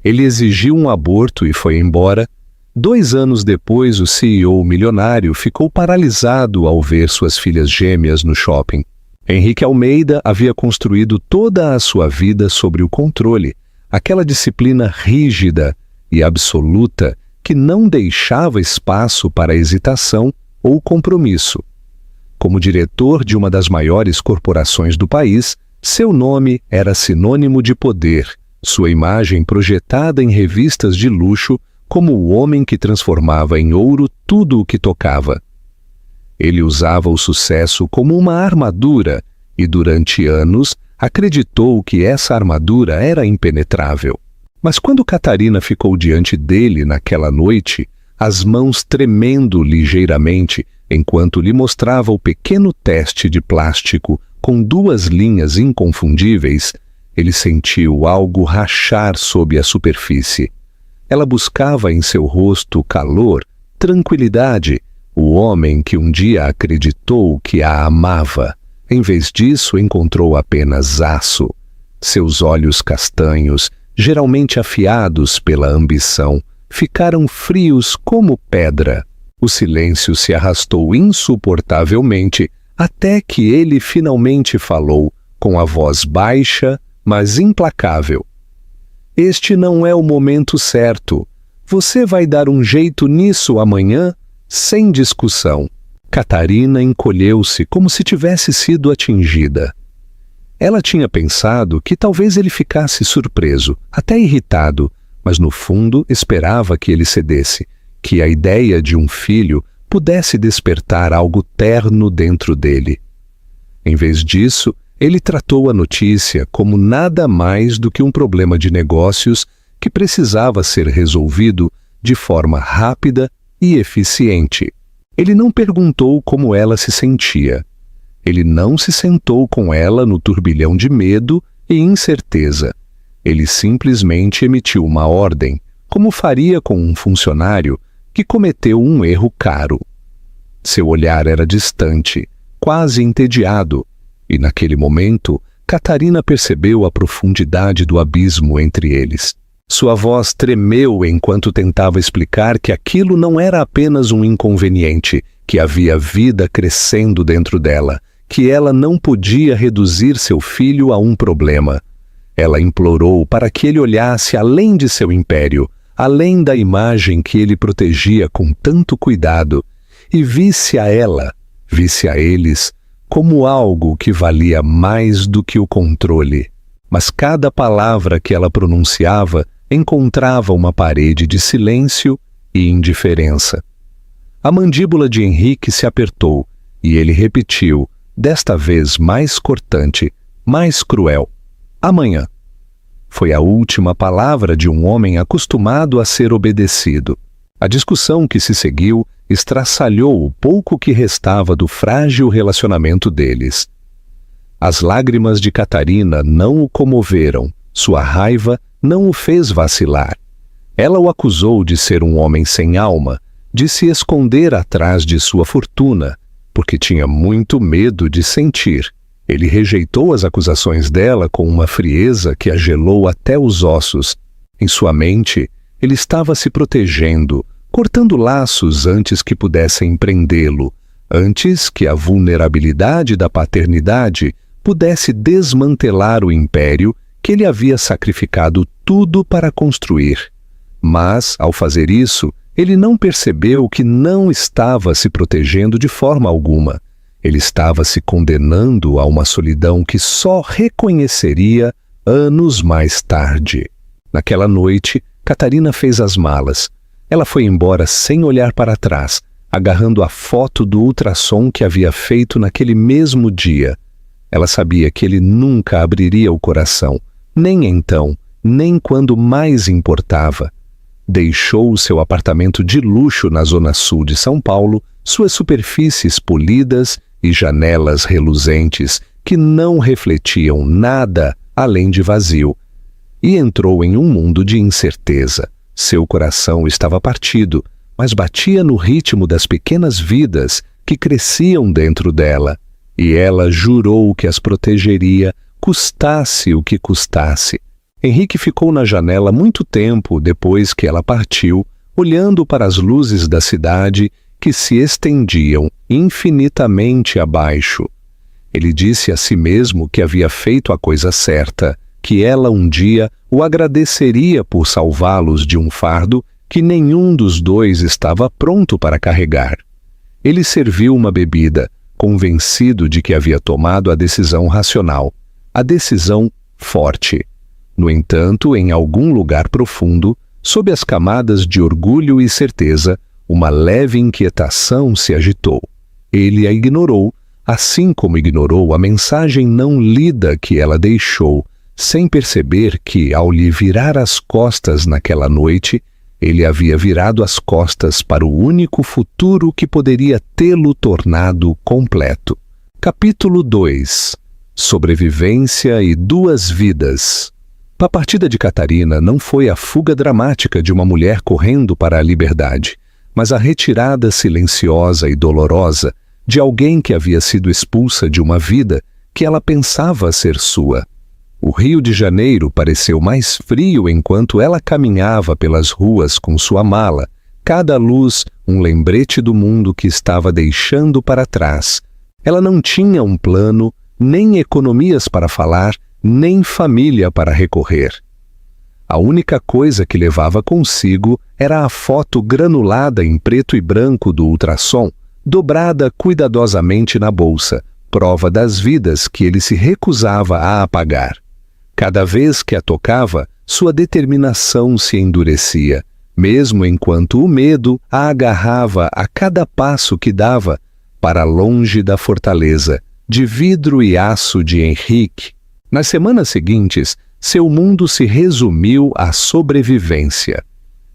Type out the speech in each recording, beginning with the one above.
Ele exigiu um aborto e foi embora. 2 anos depois, o CEO milionário ficou paralisado ao ver suas filhas gêmeas no shopping. Henrique Almeida havia construído toda a sua vida sobre o controle, aquela disciplina rígida e absoluta que não deixava espaço para hesitação ou compromisso. Como diretor de uma das maiores corporações do país, seu nome era sinônimo de poder, sua imagem projetada em revistas de luxo como o homem que transformava em ouro tudo o que tocava. Ele usava o sucesso como uma armadura e, durante anos, acreditou que essa armadura era impenetrável. Mas quando Catarina ficou diante dele naquela noite, as mãos tremendo ligeiramente, enquanto lhe mostrava o pequeno teste de plástico com 2 linhas inconfundíveis, ele sentiu algo rachar sob a superfície. Ela buscava em seu rosto calor, tranquilidade, o homem que um dia acreditou que a amava. Em vez disso, encontrou apenas aço. Seus olhos castanhos, geralmente afiados pela ambição, ficaram frios como pedra. O silêncio se arrastou insuportavelmente até que ele finalmente falou, com a voz baixa, mas implacável. Este não é o momento certo. Você vai dar um jeito nisso amanhã, sem discussão. Catarina encolheu-se como se tivesse sido atingida. Ela tinha pensado que talvez ele ficasse surpreso, até irritado, mas no fundo esperava que ele cedesse, que a ideia de um filho pudesse despertar algo terno dentro dele. Em vez disso, ele tratou a notícia como nada mais do que um problema de negócios que precisava ser resolvido de forma rápida e eficiente. Ele não perguntou como ela se sentia. Ele não se sentou com ela no turbilhão de medo e incerteza. Ele simplesmente emitiu uma ordem, como faria com um funcionário que cometeu um erro caro. Seu olhar era distante, quase entediado, e naquele momento, Catarina percebeu a profundidade do abismo entre eles. Sua voz tremeu enquanto tentava explicar que aquilo não era apenas um inconveniente, que havia vida crescendo dentro dela, que ela não podia reduzir seu filho a um problema. Ela implorou para que ele olhasse além de seu império, além da imagem que ele protegia com tanto cuidado, e visse a ela, visse a eles, como algo que valia mais do que o controle. Mas cada palavra que ela pronunciava encontrava uma parede de silêncio e indiferença. A mandíbula de Henrique se apertou e ele repetiu, desta vez mais cortante, mais cruel: amanhã. Foi a última palavra de um homem acostumado a ser obedecido. A discussão que se seguiu estraçalhou o pouco que restava do frágil relacionamento deles. As lágrimas de Catarina não o comoveram, sua raiva não o fez vacilar. Ela o acusou de ser um homem sem alma, de se esconder atrás de sua fortuna, porque tinha muito medo de sentir. Ele rejeitou as acusações dela com uma frieza que a gelou até os ossos. Em sua mente, ele estava se protegendo, cortando laços antes que pudessem prendê-lo, antes que a vulnerabilidade da paternidade pudesse desmantelar o império que ele havia sacrificado tudo para construir. Mas, ao fazer isso, ele não percebeu que não estava se protegendo de forma alguma. Ele estava se condenando a uma solidão que só reconheceria anos mais tarde. Naquela noite, Catarina fez as malas. Ela foi embora sem olhar para trás, agarrando a foto do ultrassom que havia feito naquele mesmo dia. Ela sabia que ele nunca abriria o coração, nem então, nem quando mais importava. Deixou o seu apartamento de luxo na zona sul de São Paulo, suas superfícies polidas e janelas reluzentes que não refletiam nada além de vazio, e entrou em um mundo de incerteza. Seu coração estava partido, mas batia no ritmo das pequenas vidas que cresciam dentro dela, e ela jurou que as protegeria, custasse o que custasse. Henrique ficou na janela muito tempo depois que ela partiu, olhando para as luzes da cidade que se estendiam infinitamente abaixo. Ele disse a si mesmo que havia feito a coisa certa, que ela um dia o agradeceria por salvá-los de um fardo que nenhum dos dois estava pronto para carregar. Ele serviu uma bebida, convencido de que havia tomado a decisão racional, a decisão forte. No entanto, em algum lugar profundo, sob as camadas de orgulho e certeza, uma leve inquietação se agitou. Ele a ignorou, assim como ignorou a mensagem não lida que ela deixou, sem perceber que, ao lhe virar as costas naquela noite, ele havia virado as costas para o único futuro que poderia tê-lo tornado completo. Capítulo 2. Sobrevivência e duas vidas. A partida de Catarina não foi a fuga dramática de uma mulher correndo para a liberdade, mas a retirada silenciosa e dolorosa de alguém que havia sido expulsa de uma vida que ela pensava ser sua. O Rio de Janeiro pareceu mais frio enquanto ela caminhava pelas ruas com sua mala, cada luz um lembrete do mundo que estava deixando para trás. Ela não tinha um plano, nem economias para falar, nem família para recorrer. A única coisa que levava consigo era a foto granulada em preto e branco do ultrassom, dobrada cuidadosamente na bolsa, prova das vidas que ele se recusava a apagar. Cada vez que a tocava, sua determinação se endurecia, mesmo enquanto o medo a agarrava a cada passo que dava para longe da fortaleza, de vidro e aço de Henrique. Nas semanas seguintes, seu mundo se resumiu à sobrevivência.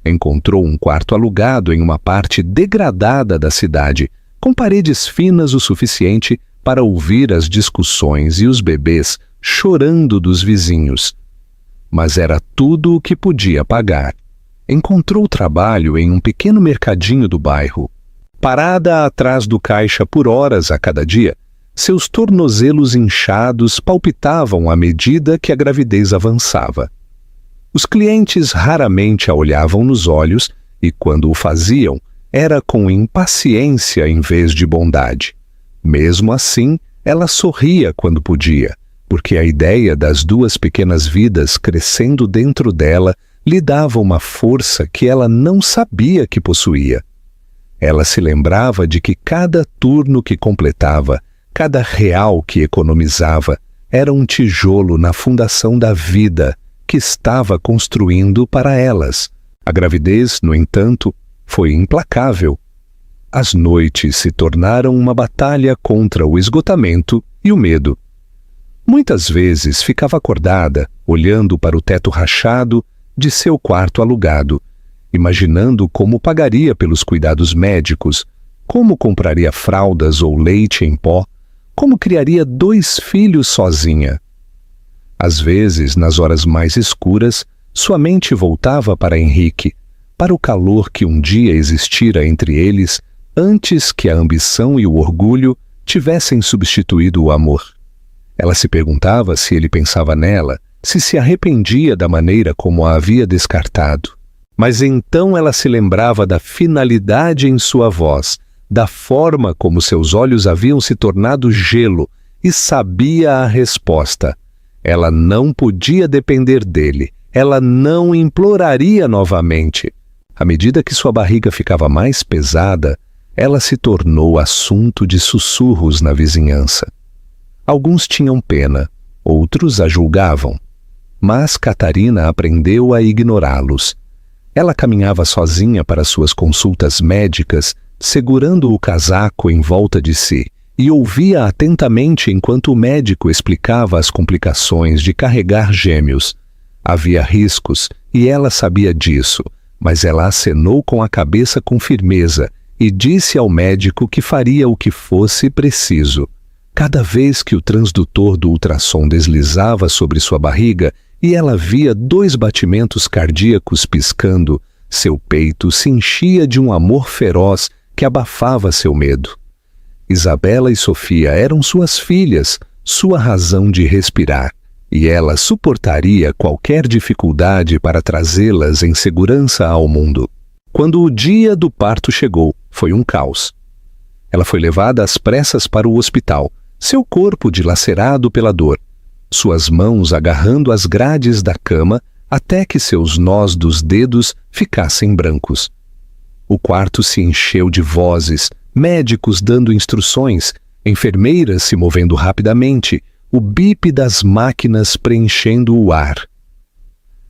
Encontrou um quarto alugado em uma parte degradada da cidade, com paredes finas o suficiente para ouvir as discussões e os bebês chorando dos vizinhos. Mas era tudo o que podia pagar. Encontrou trabalho em um pequeno mercadinho do bairro. Parada atrás do caixa por horas a cada dia, seus tornozelos inchados palpitavam à medida que a gravidez avançava. Os clientes raramente a olhavam nos olhos e, quando o faziam, era com impaciência em vez de bondade. Mesmo assim, ela sorria quando podia, porque a ideia das duas pequenas vidas crescendo dentro dela lhe dava uma força que ela não sabia que possuía. Ela se lembrava de que cada turno que completava, cada real que economizava, era um tijolo na fundação da vida que estava construindo para elas. A gravidez, no entanto, foi implacável. As noites se tornaram uma batalha contra o esgotamento e o medo. Muitas vezes ficava acordada, olhando para o teto rachado de seu quarto alugado, imaginando como pagaria pelos cuidados médicos, como compraria fraldas ou leite em pó, como criaria 2 filhos sozinha. Às vezes, nas horas mais escuras, sua mente voltava para Henrique, para o calor que um dia existira entre eles antes que a ambição e o orgulho tivessem substituído o amor. Ela se perguntava se ele pensava nela, se arrependia da maneira como a havia descartado. Mas então ela se lembrava da finalidade em sua voz, da forma como seus olhos haviam se tornado gelo, e sabia a resposta. Ela não podia depender dele, ela não imploraria novamente. À medida que sua barriga ficava mais pesada, ela se tornou assunto de sussurros na vizinhança. Alguns tinham pena, outros a julgavam. Mas Catarina aprendeu a ignorá-los. Ela caminhava sozinha para suas consultas médicas, segurando o casaco em volta de si, e ouvia atentamente enquanto o médico explicava as complicações de carregar gêmeos. Havia riscos, e ela sabia disso, mas ela acenou com a cabeça com firmeza e disse ao médico que faria o que fosse preciso. Cada vez que o transdutor do ultrassom deslizava sobre sua barriga e ela via 2 batimentos cardíacos piscando, seu peito se enchia de um amor feroz que abafava seu medo. Isabela e Sofia eram suas filhas, sua razão de respirar. e ela suportaria qualquer dificuldade para trazê-las em segurança ao mundo. Quando o dia do parto chegou, foi um caos. Ela foi levada às pressas para o hospital, seu corpo dilacerado pela dor, suas mãos agarrando as grades da cama até que seus nós dos dedos ficassem brancos. O quarto se encheu de vozes, médicos dando instruções, enfermeiras se movendo rapidamente, o bip das máquinas preenchendo o ar.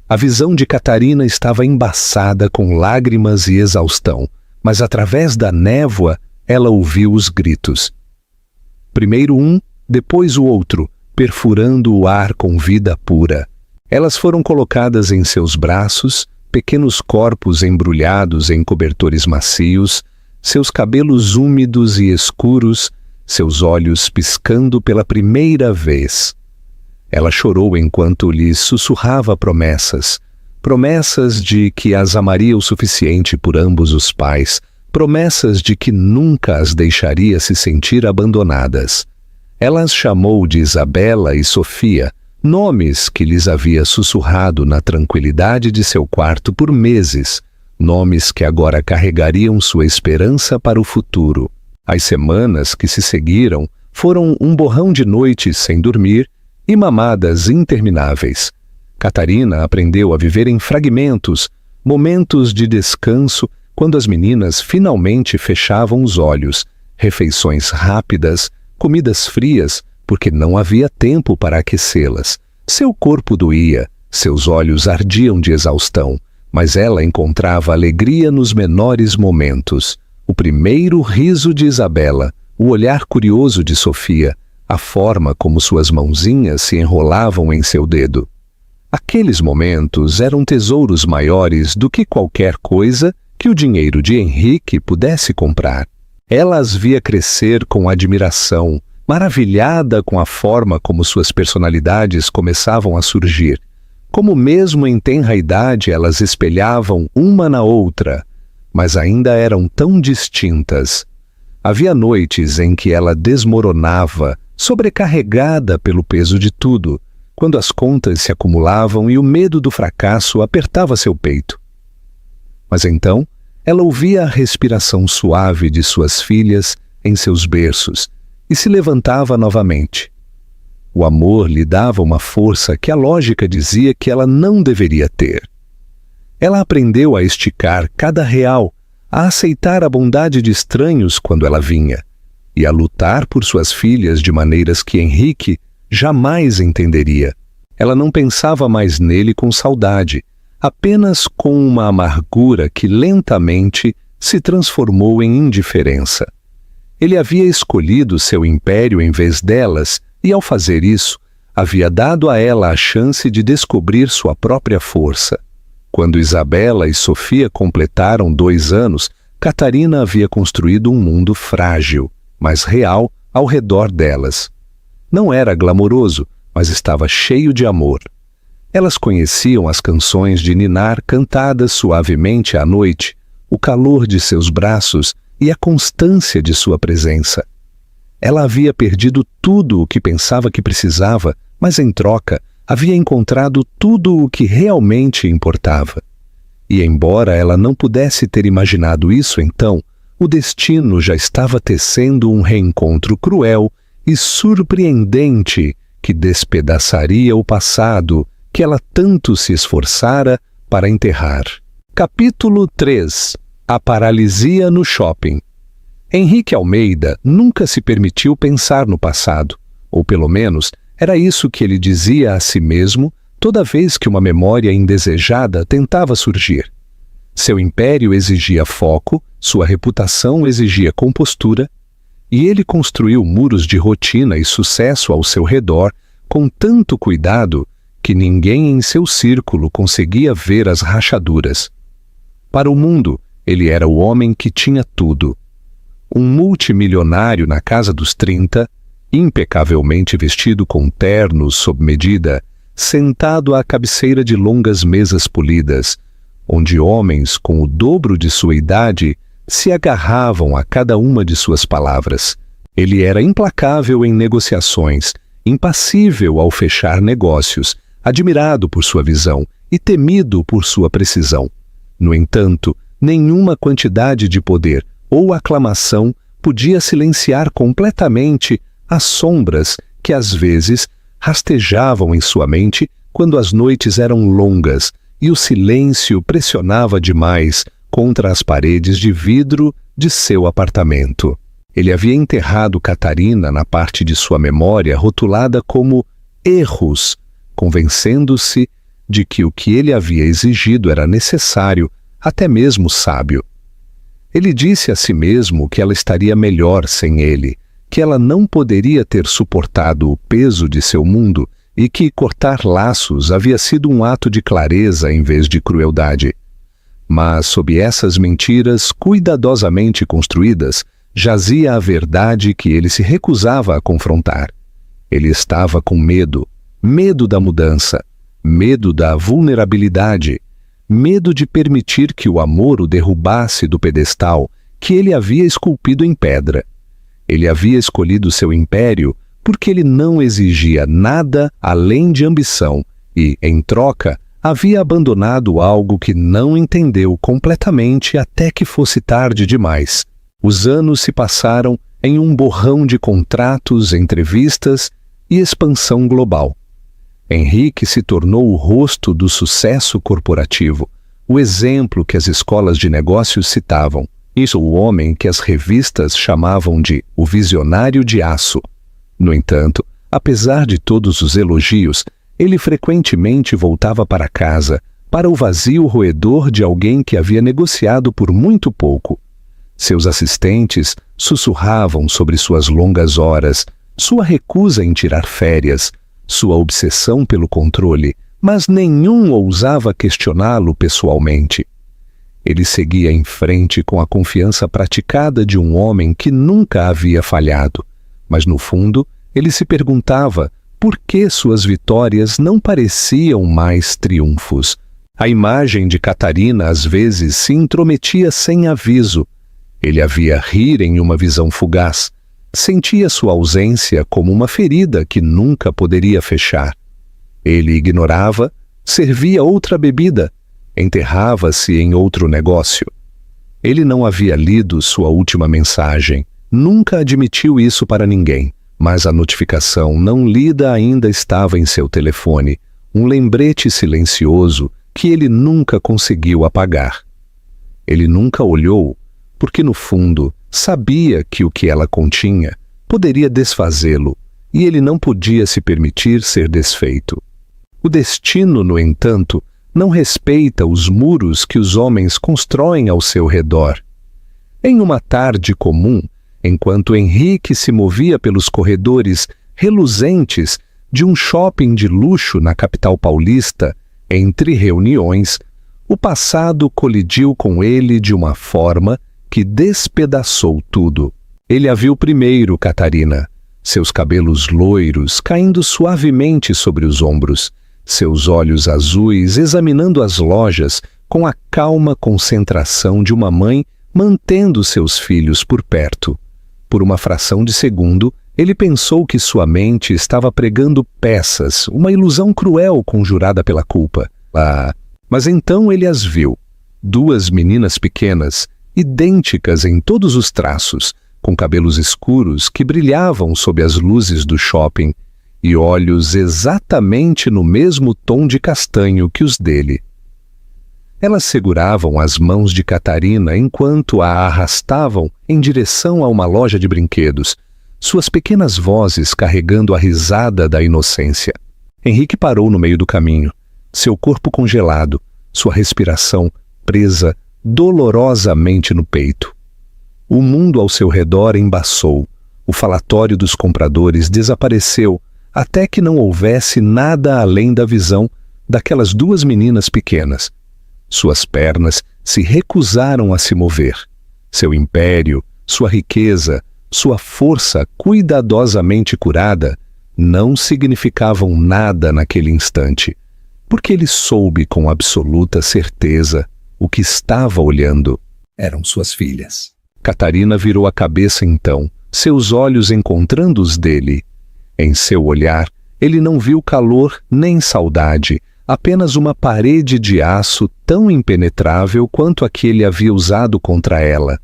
A visão de Catarina estava embaçada com lágrimas e exaustão, mas através da névoa ela ouviu os gritos. Primeiro um, depois o outro, perfurando o ar com vida pura. Elas foram colocadas em seus braços, pequenos corpos embrulhados em cobertores macios, seus cabelos úmidos e escuros, seus olhos piscando pela primeira vez. Ela chorou enquanto lhes sussurrava promessas, promessas de que as amaria o suficiente por ambos os pais, promessas de que nunca as deixaria se sentir abandonadas. Ela as chamou de Isabela e Sofia, nomes que lhes havia sussurrado na tranquilidade de seu quarto por meses, nomes que agora carregariam sua esperança para o futuro. As semanas que se seguiram foram um borrão de noites sem dormir e mamadas intermináveis. Catarina aprendeu a viver em fragmentos, momentos de descanso, quando as meninas finalmente fechavam os olhos, refeições rápidas, comidas frias, porque não havia tempo para aquecê-las. Seu corpo doía, seus olhos ardiam de exaustão, mas ela encontrava alegria nos menores momentos. O primeiro riso de Isabela, o olhar curioso de Sofia, a forma como suas mãozinhas se enrolavam em seu dedo. Aqueles momentos eram tesouros maiores do que qualquer coisa que o dinheiro de Henrique pudesse comprar. Ela as via crescer com admiração, maravilhada com a forma como suas personalidades começavam a surgir, como mesmo em tenra idade elas espelhavam uma na outra, mas ainda eram tão distintas. Havia noites em que ela desmoronava, sobrecarregada pelo peso de tudo, quando as contas se acumulavam e o medo do fracasso apertava seu peito. Mas então, ela ouvia a respiração suave de suas filhas em seus berços e se levantava novamente. O amor lhe dava uma força que a lógica dizia que ela não deveria ter. Ela aprendeu a esticar cada real, a aceitar a bondade de estranhos quando ela vinha, e a lutar por suas filhas de maneiras que Henrique jamais entenderia. Ela não pensava mais nele com saudade, apenas com uma amargura que lentamente se transformou em indiferença. Ele havia escolhido seu império em vez delas e, ao fazer isso, havia dado a ela a chance de descobrir sua própria força. Quando Isabela e Sofia completaram 2 anos, Catarina havia construído um mundo frágil, mas real, ao redor delas. Não era glamouroso, mas estava cheio de amor. Elas conheciam as canções de ninar cantadas suavemente à noite, o calor de seus braços e a constância de sua presença. Ela havia perdido tudo o que pensava que precisava, mas em troca havia encontrado tudo o que realmente importava. E embora ela não pudesse ter imaginado isso então, o destino já estava tecendo um reencontro cruel e surpreendente que despedaçaria o passado que ela tanto se esforçara para enterrar. Capítulo 3. A paralisia no shopping. Henrique Almeida nunca se permitiu pensar no passado, ou pelo menos era isso que ele dizia a si mesmo toda vez que uma memória indesejada tentava surgir. Seu império exigia foco, sua reputação exigia compostura, e ele construiu muros de rotina e sucesso ao seu redor com tanto cuidado que ninguém em seu círculo conseguia ver as rachaduras. Para o mundo, ele era o homem que tinha tudo. Um multimilionário na casa dos 30, impecavelmente vestido com ternos sob medida, sentado à cabeceira de longas mesas polidas, onde homens com o dobro de sua idade se agarravam a cada uma de suas palavras. Ele era implacável em negociações, impassível ao fechar negócios, admirado por sua visão e temido por sua precisão. No entanto, nenhuma quantidade de poder ou aclamação podia silenciar completamente as sombras que às vezes rastejavam em sua mente quando as noites eram longas e o silêncio pressionava demais contra as paredes de vidro de seu apartamento. Ele havia enterrado Catarina na parte de sua memória rotulada como erros, convencendo-se de que o que ele havia exigido era necessário, até mesmo sábio. Ele disse a si mesmo que ela estaria melhor sem ele, que ela não poderia ter suportado o peso de seu mundo e que cortar laços havia sido um ato de clareza em vez de crueldade. Mas sob essas mentiras cuidadosamente construídas, jazia a verdade que ele se recusava a confrontar. Ele estava com medo, medo da mudança, medo da vulnerabilidade, medo de permitir que o amor o derrubasse do pedestal que ele havia esculpido em pedra. Ele havia escolhido seu império porque ele não exigia nada além de ambição e, em troca, havia abandonado algo que não entendeu completamente até que fosse tarde demais. Os anos se passaram em um borrão de contratos, entrevistas e expansão global. Henrique se tornou o rosto do sucesso corporativo, o exemplo que as escolas de negócios citavam. Isso o homem que as revistas chamavam de o visionário de aço. No entanto, apesar de todos os elogios, ele frequentemente voltava para casa, para o vazio roedor de alguém que havia negociado por muito pouco. Seus assistentes sussurravam sobre suas longas horas, sua recusa em tirar férias, sua obsessão pelo controle, mas nenhum ousava questioná-lo pessoalmente. Ele seguia em frente com a confiança praticada de um homem que nunca havia falhado, mas no fundo ele se perguntava por que suas vitórias não pareciam mais triunfos. A imagem de Catarina às vezes se intrometia sem aviso. Ele a via rir em uma visão fugaz. Sentia sua ausência como uma ferida que nunca poderia fechar. Ele ignorava, servia outra bebida, enterrava-se em outro negócio. Ele não havia lido sua última mensagem, nunca admitiu isso para ninguém, mas a notificação não lida ainda estava em seu telefone, um lembrete silencioso que ele nunca conseguiu apagar. Ele nunca olhou, porque no fundo sabia que o que ela continha poderia desfazê-lo, e ele não podia se permitir ser desfeito. O destino, no entanto, não respeita os muros que os homens constroem ao seu redor. Em uma tarde comum, enquanto Henrique se movia pelos corredores reluzentes de um shopping de luxo na capital paulista, entre reuniões, o passado colidiu com ele de uma forma que despedaçou tudo. Ele a viu primeiro, Catarina, seus cabelos loiros caindo suavemente sobre os ombros, seus olhos azuis examinando as lojas com a calma concentração de uma mãe mantendo seus filhos por perto. Por uma fração de segundo, ele pensou que sua mente estava pregando peças, uma ilusão cruel conjurada pela culpa. Mas então ele as viu. Duas meninas pequenas, idênticas em todos os traços, com cabelos escuros que brilhavam sob as luzes do shopping e olhos exatamente no mesmo tom de castanho que os dele. Elas seguravam as mãos de Catarina enquanto a arrastavam em direção a uma loja de brinquedos, suas pequenas vozes carregando a risada da inocência. Henrique parou no meio do caminho, seu corpo congelado, sua respiração presa dolorosamente no peito. O mundo ao seu redor embaçou, o falatório dos compradores desapareceu, até que não houvesse nada além da visão daquelas duas meninas pequenas. Suas pernas se recusaram a se mover. Seu império, sua riqueza, sua força cuidadosamente curada não significavam nada naquele instante, porque ele soube com absoluta certeza o que estava olhando. Eram suas filhas. Catarina virou a cabeça então, seus olhos encontrando os dele. Em seu olhar, ele não viu calor nem saudade, apenas uma parede de aço tão impenetrável quanto a que ele havia usado contra ela.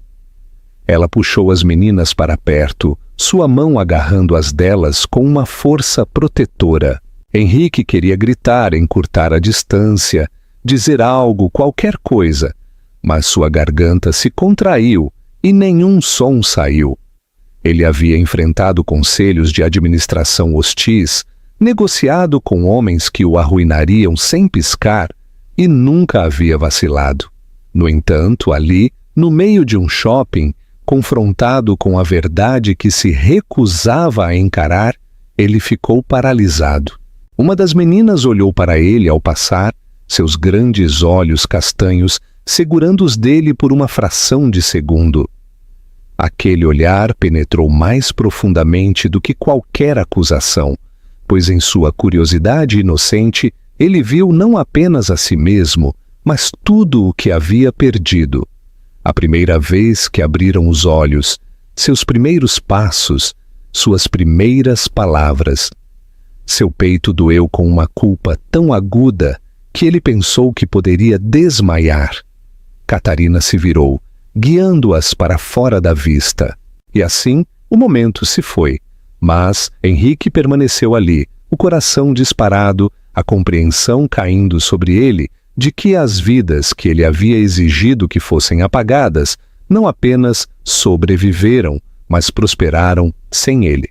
Ela puxou as meninas para perto, sua mão agarrando as delas com uma força protetora. Henrique queria gritar, encurtar a distância, dizer algo, qualquer coisa, mas sua garganta se contraiu e nenhum som saiu. Ele havia enfrentado conselhos de administração hostis, negociado com homens que o arruinariam sem piscar e nunca havia vacilado. No entanto, ali, no meio de um shopping, confrontado com a verdade que se recusava a encarar, ele ficou paralisado. Uma das meninas olhou para ele ao passar, seus grandes olhos castanhos segurando os dele por uma fração de segundo. Aquele olhar penetrou mais profundamente do que qualquer acusação, pois em sua curiosidade inocente ele viu não apenas a si mesmo, mas tudo o que havia perdido. A primeira vez que abriram os olhos, seus primeiros passos, suas primeiras palavras. Seu peito doeu com uma culpa tão aguda que ele pensou que poderia desmaiar. Catarina se virou, guiando-as para fora da vista. E assim, o momento se foi. Mas Henrique permaneceu ali, o coração disparado, a compreensão caindo sobre ele de que as vidas que ele havia exigido que fossem apagadas não apenas sobreviveram, mas prosperaram sem ele.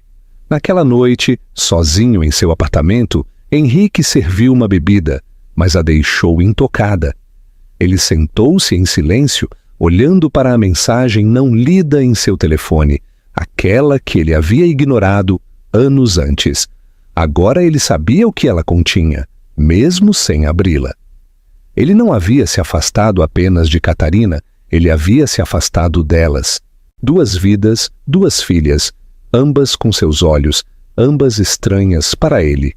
Naquela noite, sozinho em seu apartamento, Henrique serviu uma bebida, mas a deixou intocada. Ele sentou-se em silêncio, olhando para a mensagem não lida em seu telefone, aquela que ele havia ignorado anos antes. Agora ele sabia o que ela continha, mesmo sem abri-la. Ele não havia se afastado apenas de Catarina, ele havia se afastado delas. 2 vidas, 2 filhas, ambas com seus olhos, ambas estranhas para ele.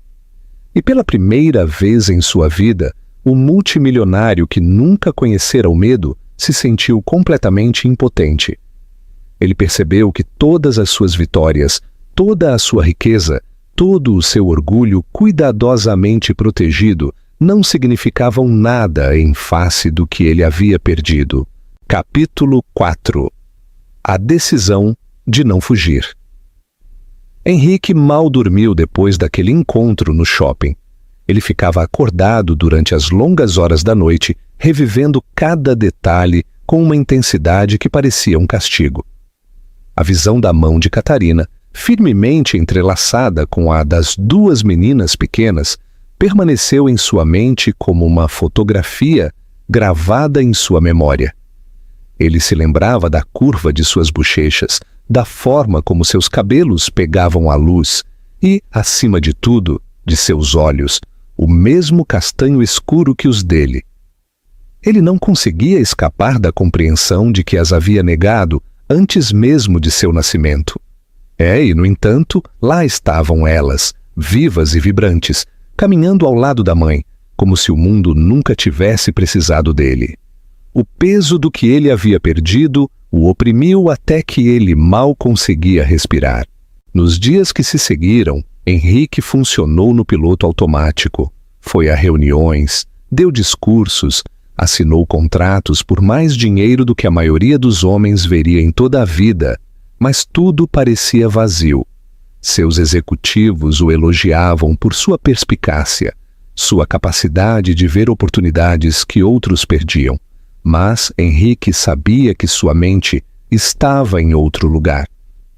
E pela primeira vez em sua vida, o multimilionário que nunca conhecera o medo se sentiu completamente impotente. Ele percebeu que todas as suas vitórias, toda a sua riqueza, todo o seu orgulho cuidadosamente protegido não significavam nada em face do que ele havia perdido. Capítulo 4. A decisão de não fugir. Henrique mal dormiu depois daquele encontro no shopping. Ele ficava acordado durante as longas horas da noite, revivendo cada detalhe com uma intensidade que parecia um castigo. A visão da mão de Catarina, firmemente entrelaçada com a das 2 meninas pequenas, permaneceu em sua mente como uma fotografia gravada em sua memória. Ele se lembrava da curva de suas bochechas, da forma como seus cabelos pegavam a luz e, acima de tudo, de seus olhos, o mesmo castanho escuro que os dele. Ele não conseguia escapar da compreensão de que as havia negado antes mesmo de seu nascimento. E, no entanto, lá estavam elas, vivas e vibrantes, caminhando ao lado da mãe, como se o mundo nunca tivesse precisado dele. O peso do que ele havia perdido o oprimiu até que ele mal conseguia respirar. Nos dias que se seguiram, Henrique funcionou no piloto automático. Foi a reuniões, deu discursos, assinou contratos por mais dinheiro do que a maioria dos homens veria em toda a vida, mas tudo parecia vazio. Seus executivos o elogiavam por sua perspicácia, sua capacidade de ver oportunidades que outros perdiam. Mas Henrique sabia que sua mente estava em outro lugar.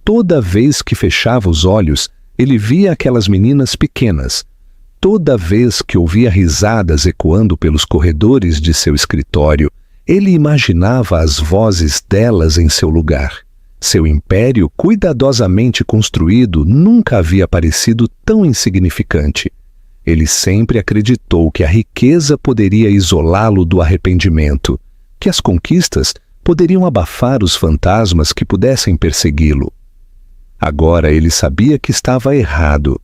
Toda vez que fechava os olhos, ele via aquelas meninas pequenas. Toda vez que ouvia risadas ecoando pelos corredores de seu escritório, ele imaginava as vozes delas em seu lugar. Seu império cuidadosamente construído nunca havia parecido tão insignificante. Ele sempre acreditou que a riqueza poderia isolá-lo do arrependimento, que as conquistas poderiam abafar os fantasmas que pudessem persegui-lo. Agora ele sabia que estava errado.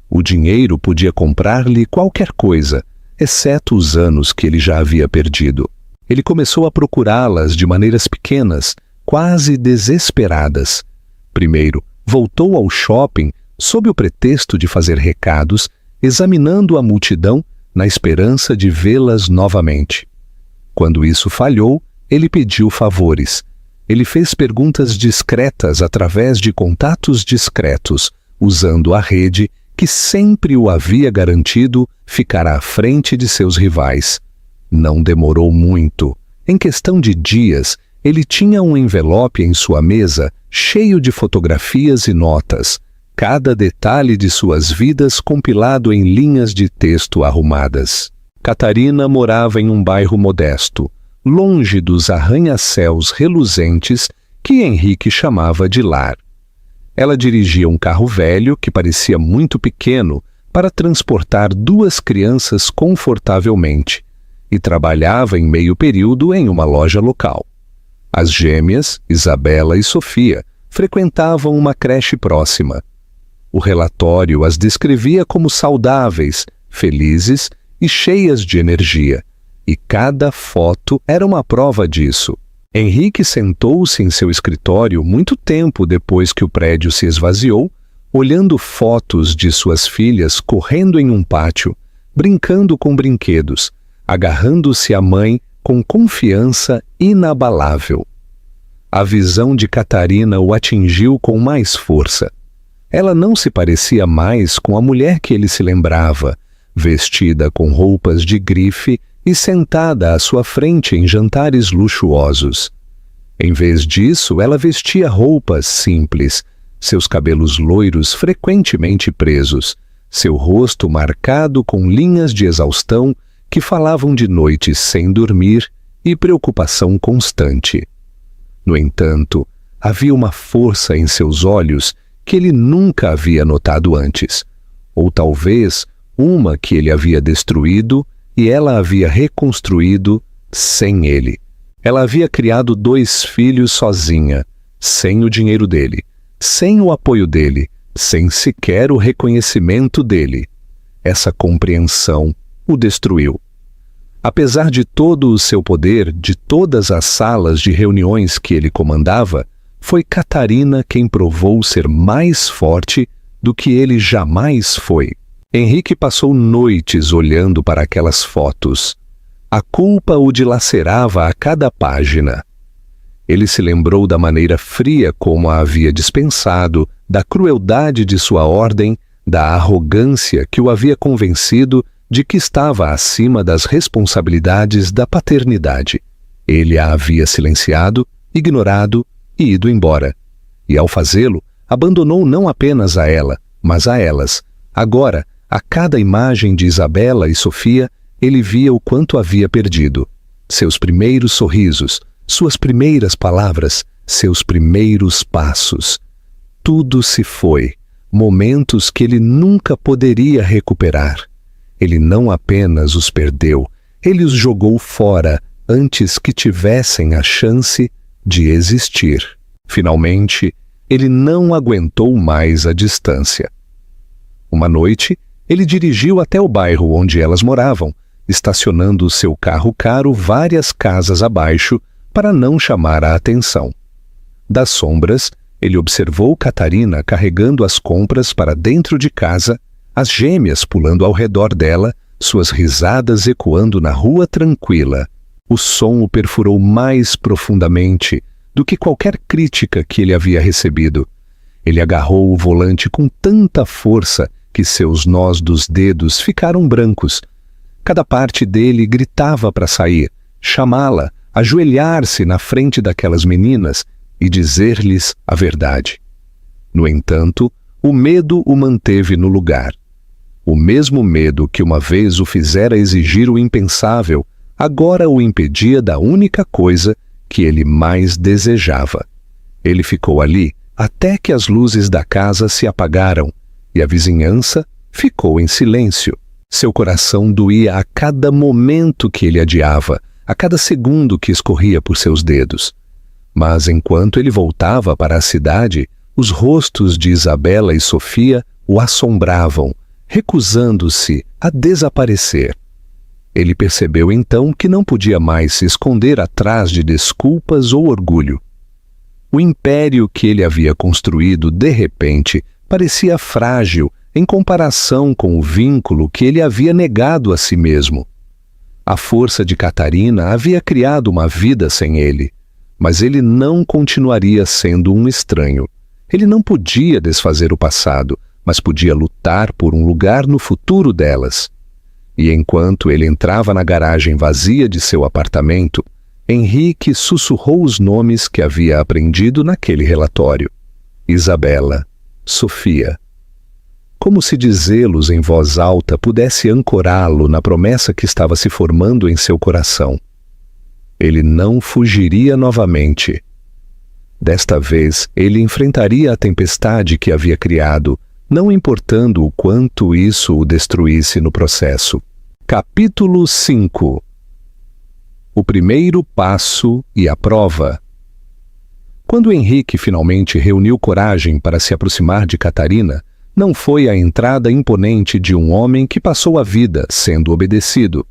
O dinheiro podia comprar-lhe qualquer coisa, exceto os anos que ele já havia perdido. Ele começou a procurá-las de maneiras pequenas, quase desesperadas. Primeiro, voltou ao shopping sob o pretexto de fazer recados, examinando a multidão na esperança de vê-las novamente. Quando isso falhou, ele pediu favores. Ele fez perguntas discretas através de contatos discretos, usando a rede que sempre o havia garantido ficar à frente de seus rivais. Não demorou muito. Em questão de dias, ele tinha um envelope em sua mesa cheio de fotografias e notas, cada detalhe de suas vidas compilado em linhas de texto arrumadas. Catarina morava em um bairro modesto, longe dos arranha-céus reluzentes que Henrique chamava de lar. Ela dirigia um carro velho que parecia muito pequeno para transportar 2 crianças confortavelmente e trabalhava em meio período em uma loja local. As gêmeas, Isabela e Sofia, frequentavam uma creche próxima. O relatório as descrevia como saudáveis, felizes e cheias de energia, e cada foto era uma prova disso. Henrique sentou-se em seu escritório muito tempo depois que o prédio se esvaziou, olhando fotos de suas filhas correndo em um pátio, brincando com brinquedos, agarrando-se à mãe com confiança inabalável. A visão de Catarina o atingiu com mais força. Ela não se parecia mais com a mulher que ele se lembrava, vestida com roupas de grife e sentada à sua frente em jantares luxuosos. Em vez disso, ela vestia roupas simples, seus cabelos loiros frequentemente presos, seu rosto marcado com linhas de exaustão que falavam de noites sem dormir e preocupação constante. No entanto, havia uma força em seus olhos que ele nunca havia notado antes, ou talvez uma que ele havia destruído e ela havia reconstruído sem ele. Ela havia criado 2 filhos sozinha, sem o dinheiro dele, sem o apoio dele, sem sequer o reconhecimento dele. Essa compreensão o destruiu. Apesar de todo o seu poder, de todas as salas de reuniões que ele comandava, foi Catarina quem provou ser mais forte do que ele jamais foi. Henrique passou noites olhando para aquelas fotos. A culpa o dilacerava a cada página. Ele se lembrou da maneira fria como a havia dispensado, da crueldade de sua ordem, da arrogância que o havia convencido de que estava acima das responsabilidades da paternidade. Ele a havia silenciado, ignorado e ido embora. E ao fazê-lo, abandonou não apenas a ela, mas a elas. Agora, a cada imagem de Isabela e Sofia, ele via o quanto havia perdido. Seus primeiros sorrisos, suas primeiras palavras, seus primeiros passos. Tudo se foi, momentos que ele nunca poderia recuperar. Ele não apenas os perdeu, ele os jogou fora antes que tivessem a chance de existir. Finalmente, ele não aguentou mais a distância. Uma noite, ele dirigiu até o bairro onde elas moravam, estacionando seu carro caro várias casas abaixo para não chamar a atenção. Das sombras, ele observou Catarina carregando as compras para dentro de casa, as gêmeas pulando ao redor dela, suas risadas ecoando na rua tranquila. O som o perfurou mais profundamente do que qualquer crítica que ele havia recebido. Ele agarrou o volante com tanta força que seus nós dos dedos ficaram brancos. Cada parte dele gritava para sair, chamá-la, ajoelhar-se na frente daquelas meninas e dizer-lhes a verdade. No entanto, o medo o manteve no lugar. O mesmo medo que uma vez o fizera exigir o impensável, agora o impedia da única coisa que ele mais desejava. Ele ficou ali até que as luzes da casa se apagaram e a vizinhança ficou em silêncio. Seu coração doía a cada momento que ele adiava, a cada segundo que escorria por seus dedos. Mas enquanto ele voltava para a cidade, os rostos de Isabela e Sofia o assombravam, recusando-se a desaparecer. Ele percebeu então que não podia mais se esconder atrás de desculpas ou orgulho. O império que ele havia construído, de repente, parecia frágil em comparação com o vínculo que ele havia negado a si mesmo. A força de Catarina havia criado uma vida sem ele, mas ele não continuaria sendo um estranho. Ele não podia desfazer o passado, mas podia lutar por um lugar no futuro delas. E enquanto ele entrava na garagem vazia de seu apartamento, Henrique sussurrou os nomes que havia aprendido naquele relatório. Isabela, Sofia. Como se dizê-los em voz alta pudesse ancorá-lo na promessa que estava se formando em seu coração. Ele não fugiria novamente. Desta vez, ele enfrentaria a tempestade que havia criado, não importando o quanto isso o destruísse no processo. Capítulo 5. O primeiro passo e a prova. Quando Henrique finalmente reuniu coragem para se aproximar de Catarina, não foi a entrada imponente de um homem que passou a vida sendo obedecido.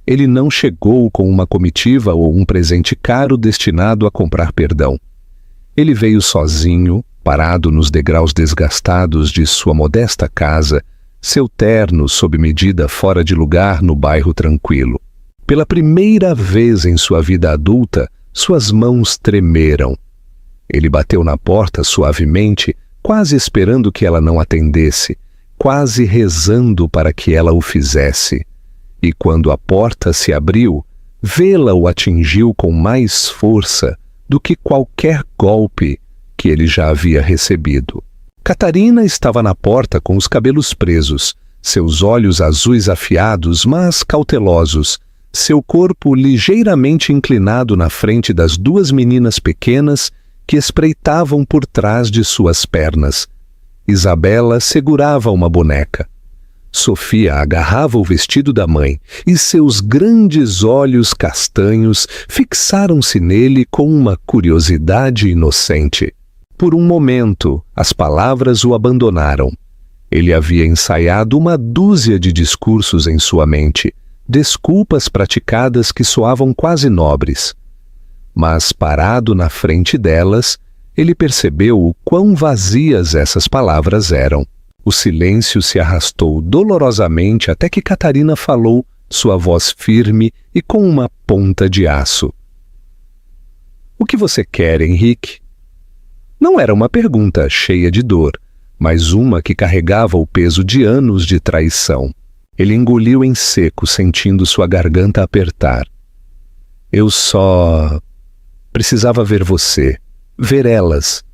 Ele não chegou com uma comitiva ou um presente caro destinado a comprar perdão. Ele veio sozinho, parado nos degraus desgastados de sua modesta casa, seu terno sob medida fora de lugar no bairro tranquilo. Pela primeira vez em sua vida adulta, suas mãos tremeram. Ele bateu na porta suavemente, quase esperando que ela não atendesse, quase rezando para que ela o fizesse. E quando a porta se abriu, vê-la o atingiu com mais força do que qualquer golpe que ele já havia recebido. Catarina estava na porta com os cabelos presos, seus olhos azuis afiados, mas cautelosos, seu corpo ligeiramente inclinado na frente das duas meninas pequenas que espreitavam por trás de suas pernas. Isabela segurava uma boneca. Sofia agarrava o vestido da mãe e seus grandes olhos castanhos fixaram-se nele com uma curiosidade inocente. Por um momento, as palavras o abandonaram. Ele havia ensaiado uma dúzia de discursos em sua mente, desculpas praticadas que soavam quase nobres. Mas, parado na frente delas, ele percebeu o quão vazias essas palavras eram. O silêncio se arrastou dolorosamente até que Catarina falou, sua voz firme e com uma ponta de aço. "O que você quer, Henrique?" Não era uma pergunta cheia de dor, mas uma que carregava o peso de anos de traição. Ele engoliu em seco, sentindo sua garganta apertar. "Eu só precisava ver você, ver elas."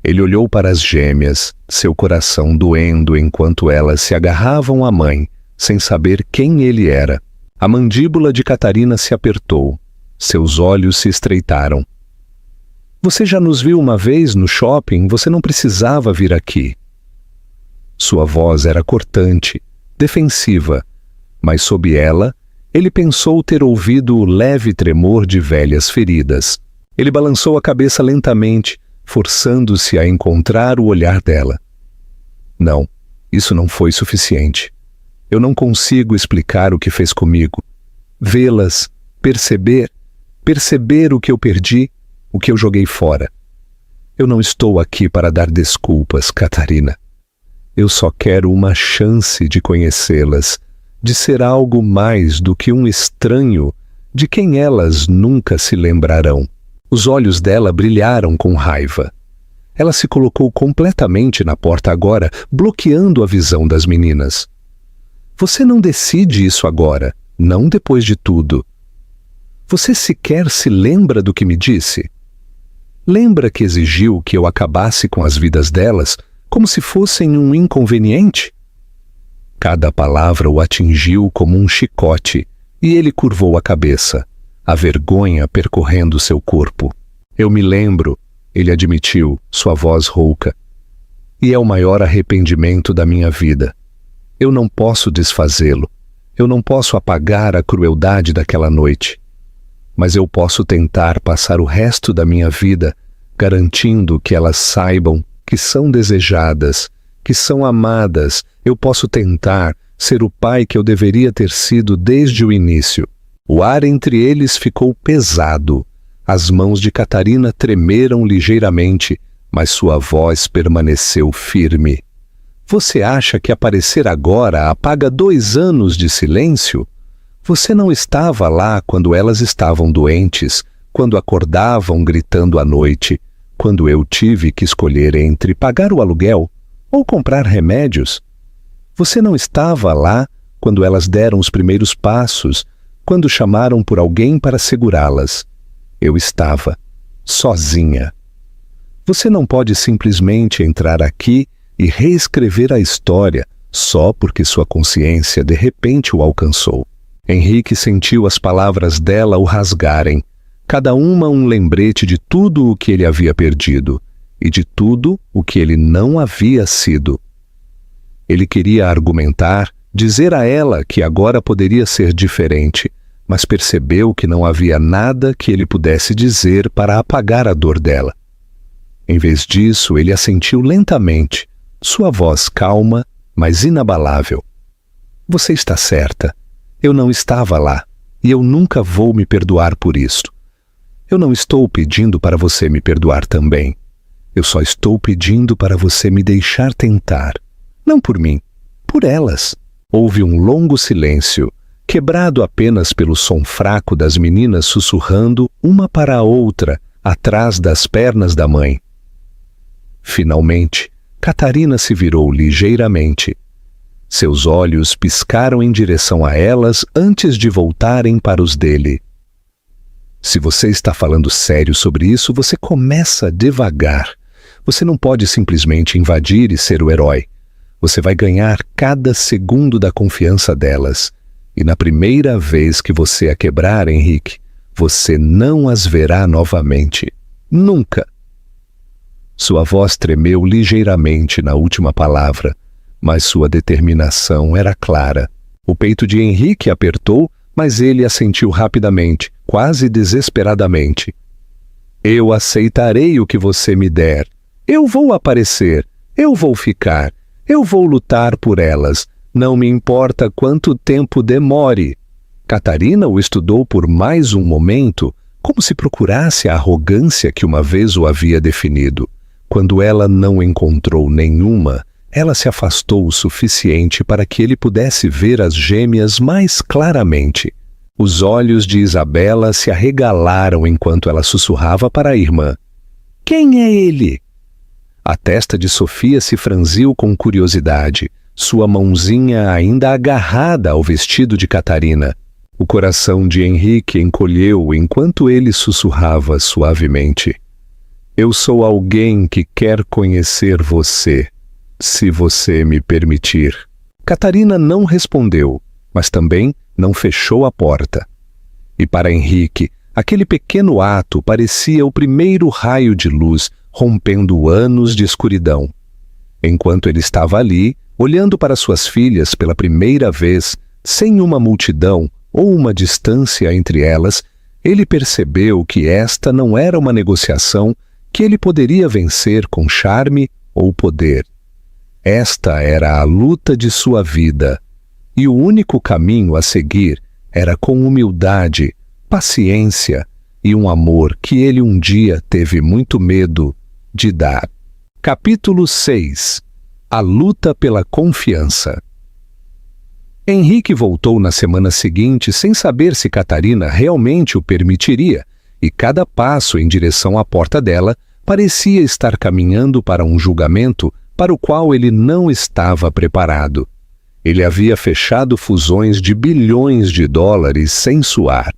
Ele olhou para as gêmeas, seu coração doendo enquanto elas se agarravam à mãe, sem saber quem ele era. A mandíbula de Catarina se apertou. Seus olhos se estreitaram. "Você já nos viu uma vez no shopping, você não precisava vir aqui." Sua voz era cortante, defensiva, mas sob ela, ele pensou ter ouvido o leve tremor de velhas feridas. Ele balançou a cabeça lentamente, forçando-se a encontrar o olhar dela. "Não, isso não foi suficiente. Eu não consigo explicar o que fez comigo. Vê-las, perceber o que eu perdi, o que eu joguei fora. Eu não estou aqui para dar desculpas, Catarina. Eu só quero uma chance de conhecê-las, de ser algo mais do que um estranho de quem elas nunca se lembrarão." Os olhos dela brilharam com raiva. Ela se colocou completamente na porta agora, bloqueando a visão das meninas. "Você não decide isso agora, não depois de tudo. Você sequer se lembra do que me disse? Lembra que exigiu que eu acabasse com as vidas delas como se fossem um inconveniente?" Cada palavra o atingiu como um chicote e ele curvou a cabeça, a vergonha percorrendo seu corpo. "Eu me lembro", ele admitiu, sua voz rouca. "E é o maior arrependimento da minha vida. Eu não posso desfazê-lo. Eu não posso apagar a crueldade daquela noite. Mas eu posso tentar passar o resto da minha vida garantindo que elas saibam que são desejadas, que são amadas. Eu posso tentar ser o pai que eu deveria ter sido desde o início." O ar entre eles ficou pesado. As mãos de Catarina tremeram ligeiramente, mas sua voz permaneceu firme. Você acha que aparecer agora apaga 2 anos de silêncio? Você não estava lá quando elas estavam doentes, quando acordavam gritando à noite, quando eu tive que escolher entre pagar o aluguel ou comprar remédios. Você não estava lá quando elas deram os primeiros passos, quando chamaram por alguém para segurá-las. Eu estava sozinha. Você não pode simplesmente entrar aqui e reescrever a história só porque sua consciência de repente o alcançou. Henrique sentiu as palavras dela o rasgarem, cada uma um lembrete de tudo o que ele havia perdido e de tudo o que ele não havia sido. Ele queria argumentar, dizer a ela que agora poderia ser diferente, mas percebeu que não havia nada que ele pudesse dizer para apagar a dor dela. Em vez disso, ele assentiu lentamente, sua voz calma, mas inabalável. Você está certa. Eu não estava lá, e eu nunca vou me perdoar por isto. Eu não estou pedindo para você me perdoar também. Eu só estou pedindo para você me deixar tentar. Não por mim, por elas. Houve um longo silêncio, quebrado apenas pelo som fraco das meninas sussurrando uma para a outra, atrás das pernas da mãe. Finalmente, Catarina se virou ligeiramente. Seus olhos piscaram em direção a elas antes de voltarem para os dele. Se você está falando sério sobre isso, você começa devagar. Você não pode simplesmente invadir e ser o herói. Você vai ganhar cada segundo da confiança delas. E na primeira vez que você a quebrar, Henrique, você não as verá novamente. Nunca. Sua voz tremeu ligeiramente na última palavra, mas sua determinação era clara. O peito de Henrique apertou, mas ele assentiu rapidamente, quase desesperadamente. Eu aceitarei o que você me der. Eu vou aparecer. Eu vou ficar. Eu vou lutar por elas. Não me importa quanto tempo demore. Catarina o estudou por mais um momento, como se procurasse a arrogância que uma vez o havia definido. Quando ela não encontrou nenhuma, ela se afastou o suficiente para que ele pudesse ver as gêmeas mais claramente. Os olhos de Isabela se arregalaram enquanto ela sussurrava para a irmã. Quem é ele? A testa de Sofia se franziu com curiosidade, sua mãozinha ainda agarrada ao vestido de Catarina. O coração de Henrique encolheu enquanto ele sussurrava suavemente. Eu sou alguém que quer conhecer você, se você me permitir. Catarina não respondeu, mas também não fechou a porta. E para Henrique, aquele pequeno ato parecia o primeiro raio de luz rompendo anos de escuridão. Enquanto ele estava ali, olhando para suas filhas pela primeira vez, sem uma multidão ou uma distância entre elas, ele percebeu que esta não era uma negociação que ele poderia vencer com charme ou poder. Esta era a luta de sua vida, e o único caminho a seguir era com humildade, paciência e um amor que ele um dia teve muito medo de dar. Capítulo 6. A luta pela confiança. Henrique voltou na semana seguinte sem saber se Catarina realmente o permitiria, e cada passo em direção à porta dela parecia estar caminhando para um julgamento para o qual ele não estava preparado. Ele havia fechado fusões de bilhões de dólares sem suar.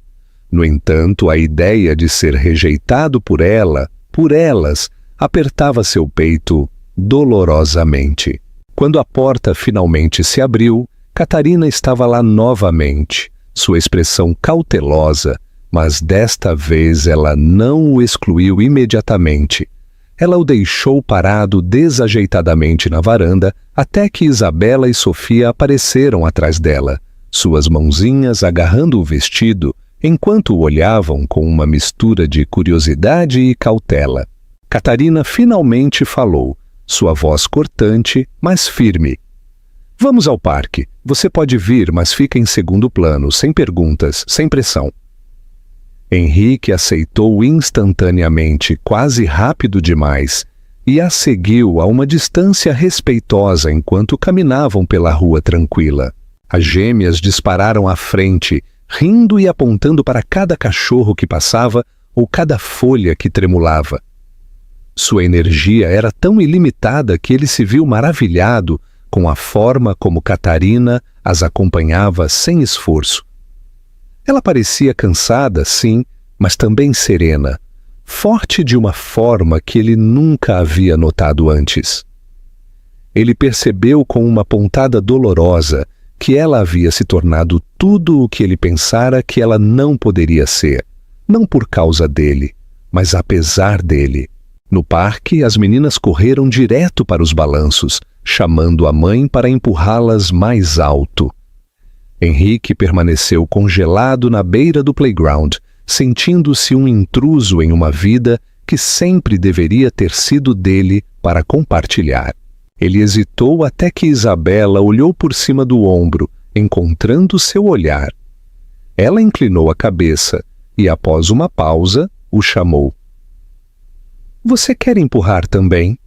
No entanto, a ideia de ser rejeitado por ela, por elas, apertava seu peito dolorosamente. Quando a porta finalmente se abriu, Catarina estava lá novamente, sua expressão cautelosa, mas desta vez ela não o excluiu imediatamente. Ela o deixou parado desajeitadamente na varanda até que Isabela e Sofia apareceram atrás dela, suas mãozinhas agarrando o vestido, enquanto o olhavam com uma mistura de curiosidade e cautela. Catarina finalmente falou, sua voz cortante, mas firme. Vamos ao parque. Você pode vir, mas fica em segundo plano, sem perguntas, sem pressão. Henrique aceitou instantaneamente, quase rápido demais. e a seguiu a uma distância respeitosa enquanto caminavam pela rua tranquila. As gêmeas dispararam à frente, rindo e apontando para cada cachorro que passava ou cada folha que tremulava. Sua energia era tão ilimitada que ele se viu maravilhado com a forma como Catarina as acompanhava sem esforço. Ela parecia cansada, sim, mas também serena, forte de uma forma que ele nunca havia notado antes. Ele percebeu com uma pontada dolorosa que ela havia se tornado tudo o que ele pensara que ela não poderia ser, não por causa dele, mas apesar dele. No parque, as meninas correram direto para os balanços, chamando a mãe para empurrá-las mais alto. Henrique permaneceu congelado na beira do playground, sentindo-se um intruso em uma vida que sempre deveria ter sido dele para compartilhar. Ele hesitou até que Isabela olhou por cima do ombro, encontrando seu olhar. Ela inclinou a cabeça e, após uma pausa, o chamou. Você quer empurrar também?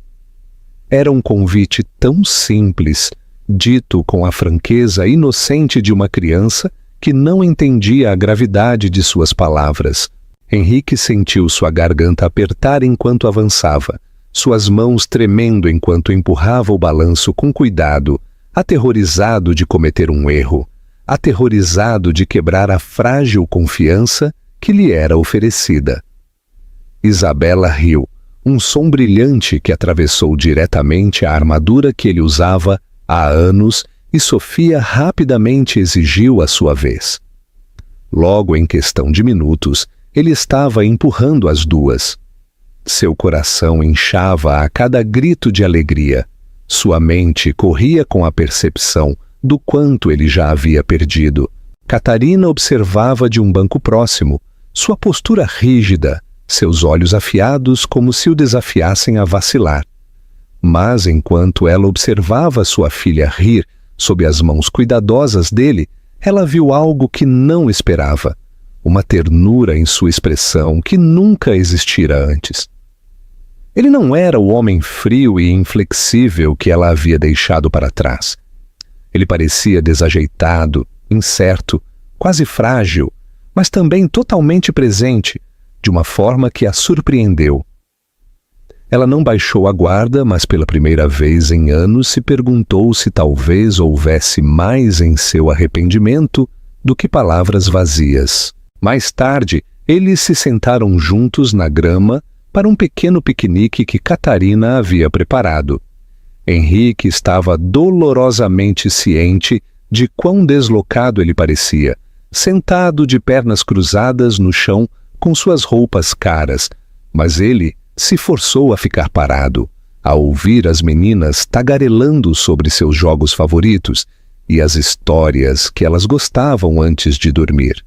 Era um convite tão simples, dito com a franqueza inocente de uma criança que não entendia a gravidade de suas palavras. Henrique sentiu sua garganta apertar enquanto avançava, suas mãos tremendo enquanto empurrava o balanço com cuidado, aterrorizado de cometer um erro, aterrorizado de quebrar a frágil confiança que lhe era oferecida. Isabela riu, um som brilhante que atravessou diretamente a armadura que ele usava há anos, e Sofia rapidamente exigiu a sua vez. Logo, em questão de minutos, ele estava empurrando as duas. Seu coração inchava a cada grito de alegria. Sua mente corria com a percepção do quanto ele já havia perdido. Catarina observava de um banco próximo, sua postura rígida, seus olhos afiados como se o desafiassem a vacilar. Mas, enquanto ela observava sua filha rir sob as mãos cuidadosas dele, ela viu algo que não esperava, uma ternura em sua expressão que nunca existira antes. Ele não era o homem frio e inflexível que ela havia deixado para trás. Ele parecia desajeitado, incerto, quase frágil, mas também totalmente presente, de uma forma que a surpreendeu. Ela não baixou a guarda, mas pela primeira vez em anos se perguntou se talvez houvesse mais em seu arrependimento do que palavras vazias. Mais tarde, eles se sentaram juntos na grama para um pequeno piquenique que Catarina havia preparado. Henrique estava dolorosamente ciente de quão deslocado ele parecia, sentado de pernas cruzadas no chão com suas roupas caras, mas ele se forçou a ficar parado, a ouvir as meninas tagarelando sobre seus jogos favoritos e as histórias que elas gostavam antes de dormir.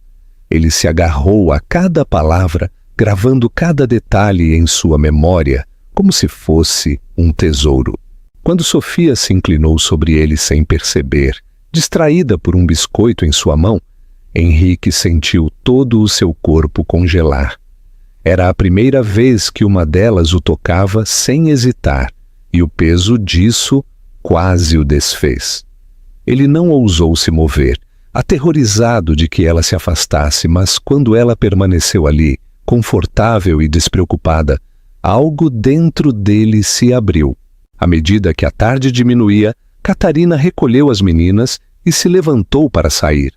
Ele se agarrou a cada palavra, gravando cada detalhe em sua memória, como se fosse um tesouro. Quando Sofia se inclinou sobre ele sem perceber, distraída por um biscoito em sua mão, Henrique sentiu todo o seu corpo congelar. Era a primeira vez que uma delas o tocava sem hesitar, e o peso disso quase o desfez. Ele não ousou se mover, aterrorizado de que ela se afastasse, mas quando ela permaneceu ali, confortável e despreocupada, algo dentro dele se abriu. À medida que a tarde diminuía, Catarina recolheu as meninas e se levantou para sair.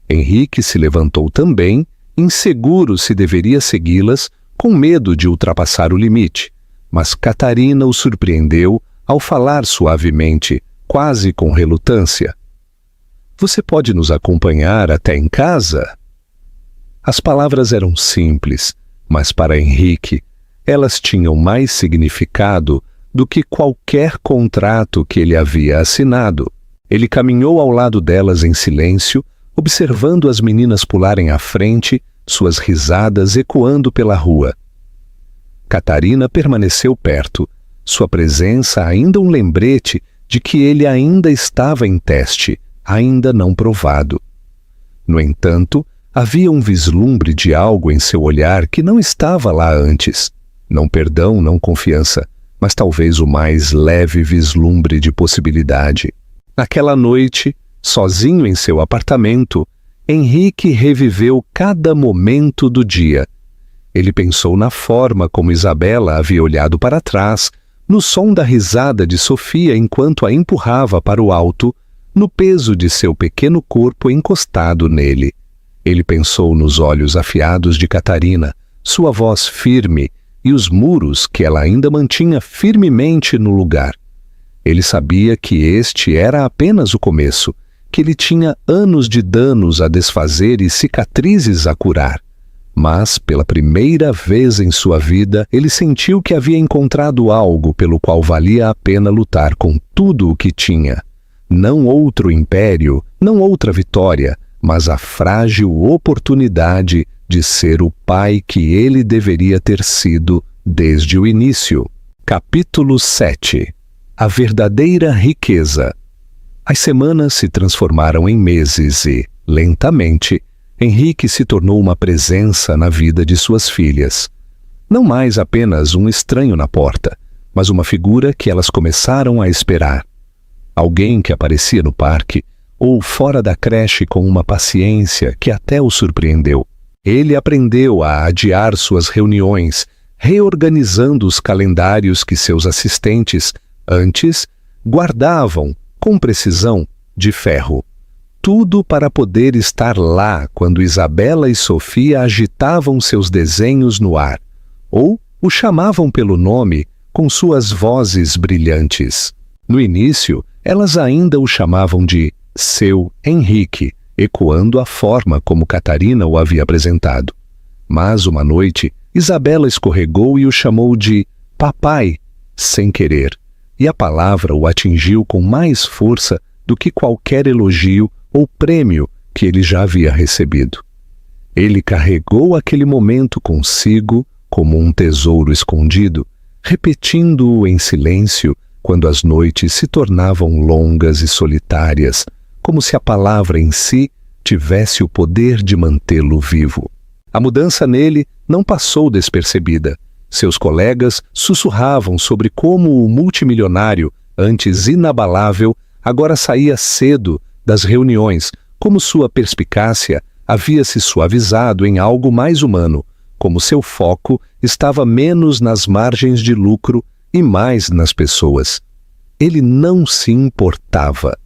Henrique se levantou também, inseguro se deveria segui-las, com medo de ultrapassar o limite, mas Catarina o surpreendeu ao falar suavemente, quase com relutância. Você pode nos acompanhar até em casa? As palavras eram simples, mas para Henrique, elas tinham mais significado do que qualquer contrato que ele havia assinado. Ele caminhou ao lado delas em silêncio, observando as meninas pularem à frente, suas risadas ecoando pela rua. Catarina permaneceu perto, sua presença ainda um lembrete de que ele ainda estava em teste, ainda não provado. No entanto, havia um vislumbre de algo em seu olhar que não estava lá antes. Não perdão, não confiança, mas talvez o mais leve vislumbre de possibilidade. Naquela noite, sozinho em seu apartamento, Henrique reviveu cada momento do dia. Ele pensou na forma como Isabela havia olhado para trás, no som da risada de Sofia enquanto a empurrava para o alto, no peso de seu pequeno corpo encostado nele. Ele pensou nos olhos afiados de Catarina, sua voz firme e os muros que ela ainda mantinha firmemente no lugar. Ele sabia que este era apenas o começo, que ele tinha anos de danos a desfazer e cicatrizes a curar. Mas, pela primeira vez em sua vida, ele sentiu que havia encontrado algo pelo qual valia a pena lutar com tudo o que tinha. Não outro império, não outra vitória, mas a frágil oportunidade de ser o pai que ele deveria ter sido desde o início. Capítulo 7. A verdadeira riqueza. As semanas se transformaram em meses e, lentamente, Henrique se tornou uma presença na vida de suas filhas. Não mais apenas um estranho na porta, mas uma figura que elas começaram a esperar. Alguém que aparecia no parque ou fora da creche com uma paciência que até o surpreendeu. Ele aprendeu a adiar suas reuniões, reorganizando os calendários que seus assistentes, antes, guardavam, com precisão, de ferro. Tudo para poder estar lá quando Isabela e Sofia agitavam seus desenhos no ar, ou o chamavam pelo nome com suas vozes brilhantes. No início, elas ainda o chamavam de seu Henrique, ecoando a forma como Catarina o havia apresentado. Mas uma noite, Isabela escorregou e o chamou de papai, sem querer, e a palavra o atingiu com mais força do que qualquer elogio ou prêmio que ele já havia recebido. Ele carregou aquele momento consigo como um tesouro escondido, repetindo-o em silêncio quando as noites se tornavam longas e solitárias, como se a palavra em si tivesse o poder de mantê-lo vivo. A mudança nele não passou despercebida. Seus colegas sussurravam sobre como o multimilionário, antes inabalável, agora saía cedo das reuniões, como sua perspicácia havia se suavizado em algo mais humano, como seu foco estava menos nas margens de lucro e mais nas pessoas. Ele não se importava.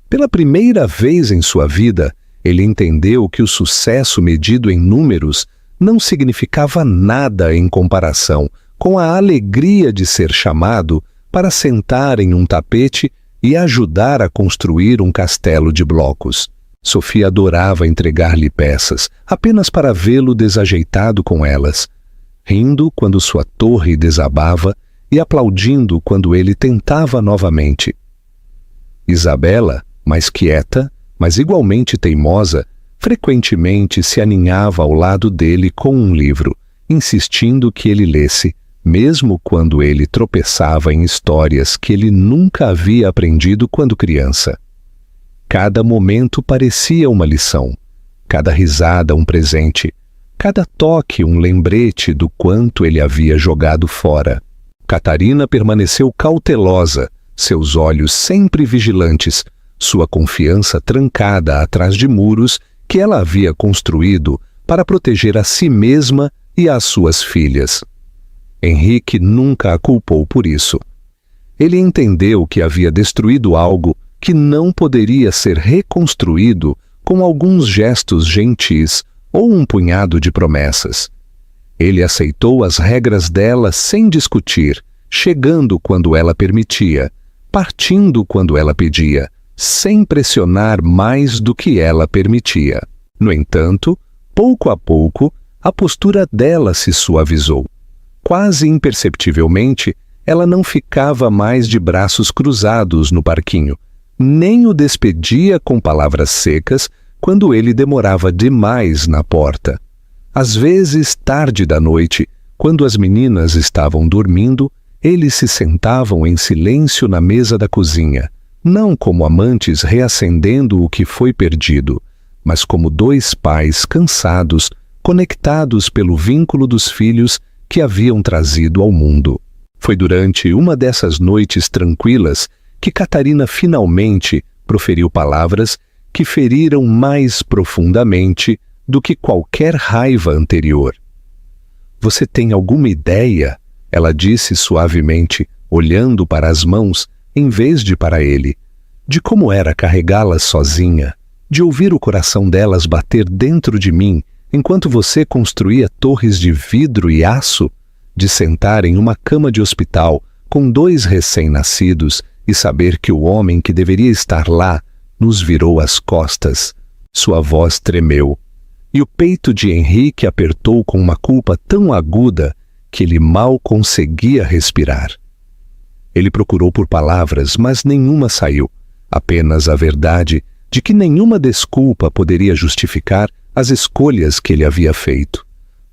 Pela primeira vez em sua vida, ele entendeu que o sucesso medido em números não significava nada em comparação com a alegria de ser chamado para sentar em um tapete e ajudar a construir um castelo de blocos. Sofia adorava entregar-lhe peças, apenas para vê-lo desajeitado com elas, rindo quando sua torre desabava e aplaudindo quando ele tentava novamente. Isabela, mais quieta, mas igualmente teimosa, frequentemente se aninhava ao lado dele com um livro, insistindo que ele lesse, mesmo quando ele tropeçava em histórias que ele nunca havia aprendido quando criança. Cada momento parecia uma lição, cada risada um presente, cada toque um lembrete do quanto ele havia jogado fora. Catarina permaneceu cautelosa, seus olhos sempre vigilantes, sua confiança trancada atrás de muros que ela havia construído para proteger a si mesma e as suas filhas. Henrique nunca a culpou por isso. Ele entendeu que havia destruído algo que não poderia ser reconstruído com alguns gestos gentis ou um punhado de promessas. Ele aceitou as regras dela sem discutir, chegando quando ela permitia, partindo quando ela pedia, sem pressionar mais do que ela permitia. No entanto, pouco a pouco, a postura dela se suavizou. Quase imperceptivelmente, ela não ficava mais de braços cruzados no parquinho, nem o despedia com palavras secas quando ele demorava demais na porta. Às vezes, tarde da noite, quando as meninas estavam dormindo, eles se sentavam em silêncio na mesa da cozinha, não como amantes reacendendo o que foi perdido, mas como dois pais cansados, conectados pelo vínculo dos filhos que haviam trazido ao mundo. Foi durante uma dessas noites tranquilas que Catarina finalmente proferiu palavras que feriram mais profundamente do que qualquer raiva anterior. "Você tem alguma ideia?" ela disse suavemente, olhando para as mãos em vez de para ele, "de como era carregá-las sozinha, de ouvir o coração delas bater dentro de mim enquanto você construía torres de vidro e aço, de sentar em uma cama de hospital com 2 recém-nascidos e saber que o homem que deveria estar lá nos virou as costas." Sua voz tremeu, e o peito de Henrique apertou com uma culpa tão aguda que ele mal conseguia respirar. Ele procurou por palavras, mas nenhuma saiu, apenas a verdade de que nenhuma desculpa poderia justificar as escolhas que ele havia feito.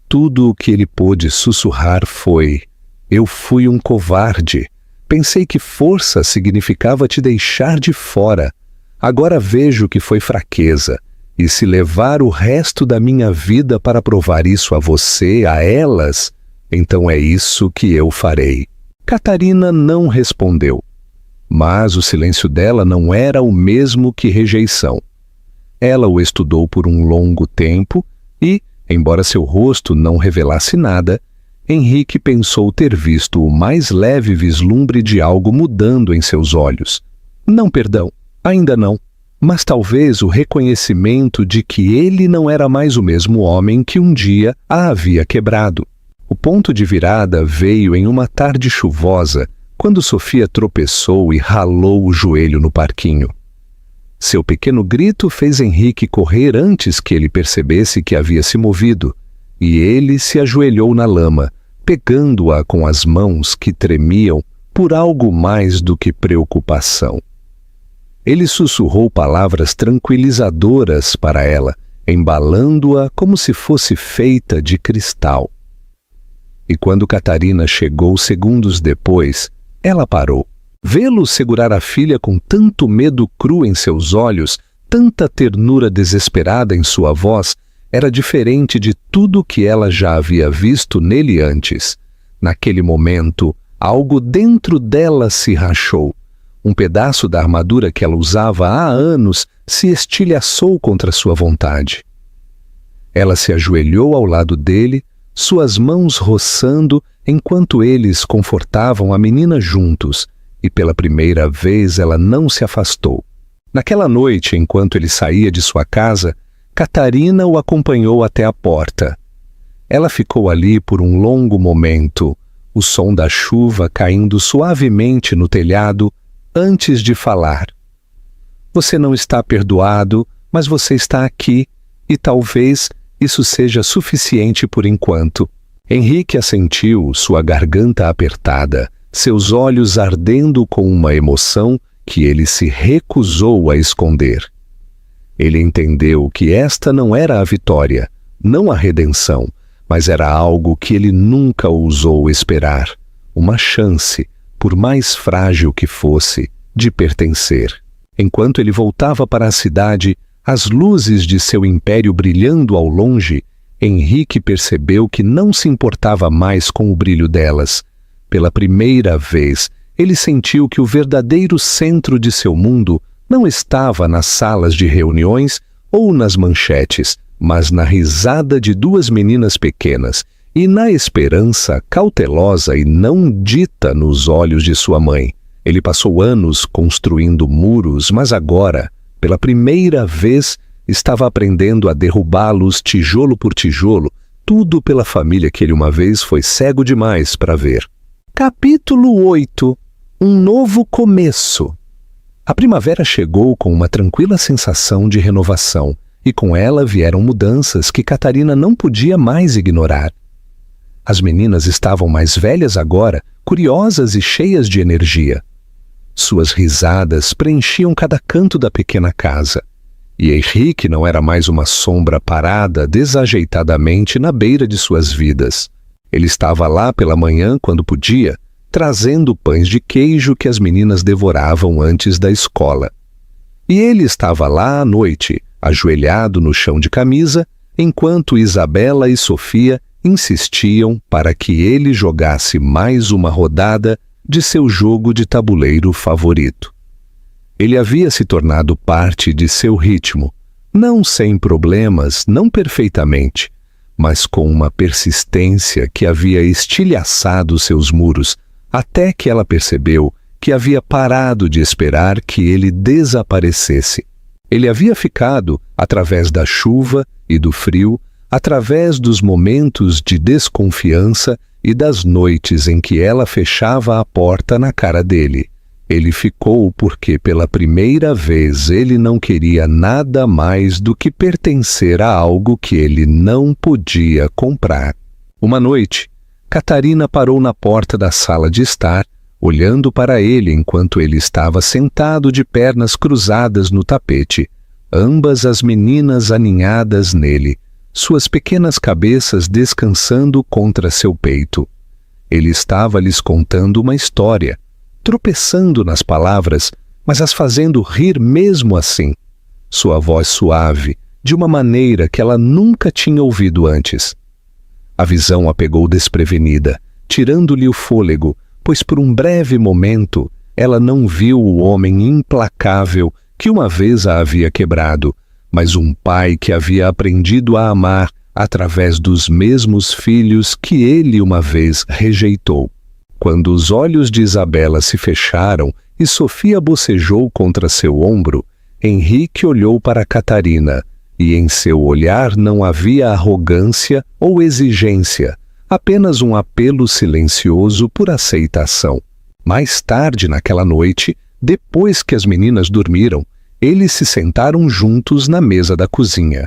Tudo o que ele pôde sussurrar foi: "Eu fui um covarde. Pensei que força significava te deixar de fora. Agora vejo que foi fraqueza. E se levar o resto da minha vida para provar isso a você, a elas, então é isso que eu farei." Catarina não respondeu. Mas o silêncio dela não era o mesmo que rejeição. Ela o estudou por um longo tempo e, embora seu rosto não revelasse nada, Henrique pensou ter visto o mais leve vislumbre de algo mudando em seus olhos. Não perdão, ainda não, mas talvez o reconhecimento de que ele não era mais o mesmo homem que um dia a havia quebrado. O ponto de virada veio em uma tarde chuvosa, quando Sofia tropeçou e ralou o joelho no parquinho. Seu pequeno grito fez Henrique correr antes que ele percebesse que havia se movido, e ele se ajoelhou na lama, pegando-a com as mãos que tremiam por algo mais do que preocupação. Ele sussurrou palavras tranquilizadoras para ela, embalando-a como se fosse feita de cristal. E quando Catarina chegou segundos depois, ela parou. Vê-lo segurar a filha com tanto medo cru em seus olhos, tanta ternura desesperada em sua voz, era diferente de tudo que ela já havia visto nele antes. Naquele momento, algo dentro dela se rachou. Um pedaço da armadura que ela usava há anos se estilhaçou contra sua vontade. Ela se ajoelhou ao lado dele, suas mãos roçando enquanto eles confortavam a menina juntos, e pela primeira vez ela não se afastou. Naquela noite, enquanto ele saía de sua casa, Catarina o acompanhou até a porta. Ela ficou ali por um longo momento, o som da chuva caindo suavemente no telhado, antes de falar. "Você não está perdoado, mas você está aqui, e talvez isso seja suficiente por enquanto." Henrique assentiu, sua garganta apertada, seus olhos ardendo com uma emoção que ele se recusou a esconder. Ele entendeu que esta não era a vitória, não a redenção, mas era algo que ele nunca ousou esperar, uma chance, por mais frágil que fosse, de pertencer. Enquanto ele voltava para a cidade, as luzes de seu império brilhando ao longe, Henrique percebeu que não se importava mais com o brilho delas. Pela primeira vez, ele sentiu que o verdadeiro centro de seu mundo não estava nas salas de reuniões ou nas manchetes, mas na risada de 2 meninas pequenas e na esperança cautelosa e não dita nos olhos de sua mãe. Ele passou anos construindo muros, mas agora, pela primeira vez, estava aprendendo a derrubá-los tijolo por tijolo, tudo pela família que ele uma vez foi cego demais para ver. Capítulo 8. Um novo começo. A primavera chegou com uma tranquila sensação de renovação, e com ela vieram mudanças que Catarina não podia mais ignorar. As meninas estavam mais velhas agora, curiosas e cheias de energia. Suas risadas preenchiam cada canto da pequena casa. E Henrique não era mais uma sombra parada desajeitadamente na beira de suas vidas. Ele estava lá pela manhã quando podia, trazendo pães de queijo que as meninas devoravam antes da escola. E ele estava lá à noite, ajoelhado no chão de camisa, enquanto Isabela e Sofia insistiam para que ele jogasse mais uma rodada de seu jogo de tabuleiro favorito. Ele havia se tornado parte de seu ritmo, não sem problemas, não perfeitamente, mas com uma persistência que havia estilhaçado seus muros, até que ela percebeu que havia parado de esperar que ele desaparecesse. Ele havia ficado, através da chuva e do frio, através dos momentos de desconfiança e das noites em que ela fechava a porta na cara dele. Ele ficou porque pela primeira vez ele não queria nada mais do que pertencer a algo que ele não podia comprar. Uma noite, Catarina parou na porta da sala de estar, olhando para ele enquanto ele estava sentado de pernas cruzadas no tapete, ambas as meninas aninhadas nele, suas pequenas cabeças descansando contra seu peito. Ele estava lhes contando uma história, tropeçando nas palavras, mas as fazendo rir mesmo assim. Sua voz suave, de uma maneira que ela nunca tinha ouvido antes. A visão a pegou desprevenida, tirando-lhe o fôlego, pois por um breve momento ela não viu o homem implacável que uma vez a havia quebrado, mas um pai que havia aprendido a amar através dos mesmos filhos que ele uma vez rejeitou. Quando os olhos de Isabela se fecharam e Sofia bocejou contra seu ombro, Henrique olhou para Catarina, e em seu olhar não havia arrogância ou exigência, apenas um apelo silencioso por aceitação. Mais tarde naquela noite, depois que as meninas dormiram, eles se sentaram juntos na mesa da cozinha.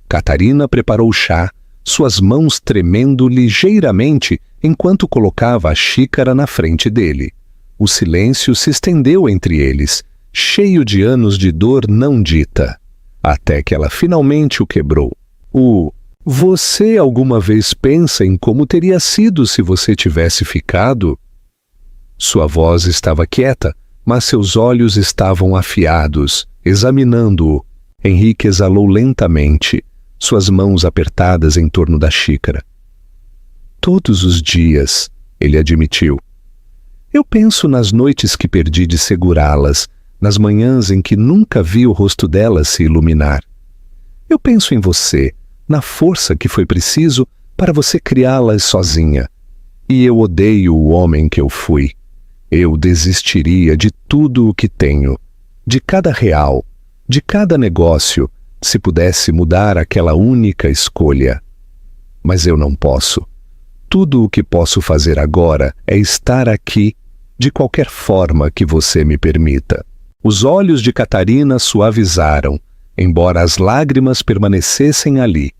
Catarina preparou chá, suas mãos tremendo ligeiramente enquanto colocava a xícara na frente dele. O silêncio se estendeu entre eles, cheio de anos de dor não dita, até que ela finalmente o quebrou. Você alguma vez pensa em como teria sido se você tivesse ficado? Sua voz estava quieta, mas seus olhos estavam afiados, examinando-o. Henrique exalou lentamente, suas mãos apertadas em torno da xícara. Todos os dias, ele admitiu. Eu penso nas noites que perdi de segurá-las, nas manhãs em que nunca vi o rosto delas se iluminar. Eu penso em você, na força que foi preciso para você criá-las sozinha. E eu odeio o homem que eu fui. Eu desistiria de tudo o que tenho, de cada real, de cada negócio, se pudesse mudar aquela única escolha. Mas eu não posso. Tudo o que posso fazer agora é estar aqui, de qualquer forma que você me permita. Os olhos de Catarina suavizaram, embora as lágrimas permanecessem ali.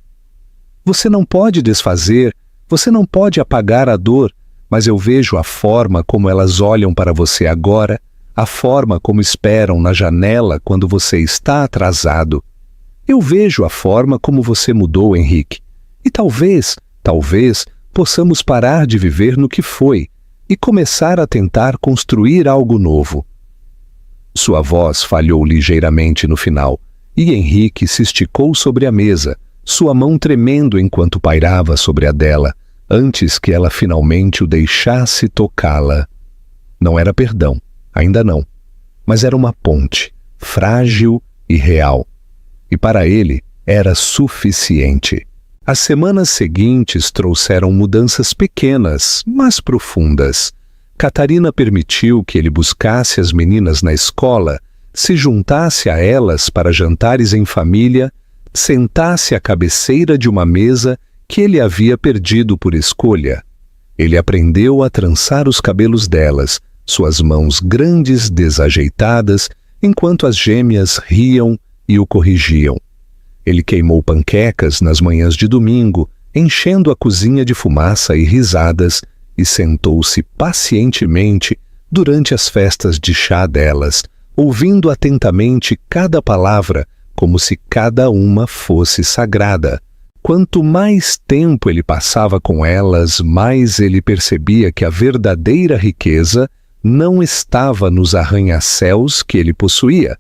Você não pode desfazer, você não pode apagar a dor, mas eu vejo a forma como elas olham para você agora, a forma como esperam na janela quando você está atrasado. Eu vejo a forma como você mudou, Henrique. E talvez, possamos parar de viver no que foi e começar a tentar construir algo novo. Sua voz falhou ligeiramente no final, e Henrique se esticou sobre a mesa, sua mão tremendo enquanto pairava sobre a dela, antes que ela finalmente o deixasse tocá-la. Não era perdão, ainda não, mas era uma ponte, frágil e real. E para ele era suficiente. As semanas seguintes trouxeram mudanças pequenas, mas profundas. Catarina permitiu que ele buscasse as meninas na escola, se juntasse a elas para jantares em família, sentasse à cabeceira de uma mesa que ele havia perdido por escolha. Ele aprendeu a trançar os cabelos delas, suas mãos grandes desajeitadas, enquanto as gêmeas riam e o corrigiam. Ele queimou panquecas nas manhãs de domingo, enchendo a cozinha de fumaça e risadas, e sentou-se pacientemente durante as festas de chá delas, ouvindo atentamente cada palavra, como se cada uma fosse sagrada. Quanto mais tempo ele passava com elas, mais ele percebia que a verdadeira riqueza não estava nos arranha-céus que ele possuía,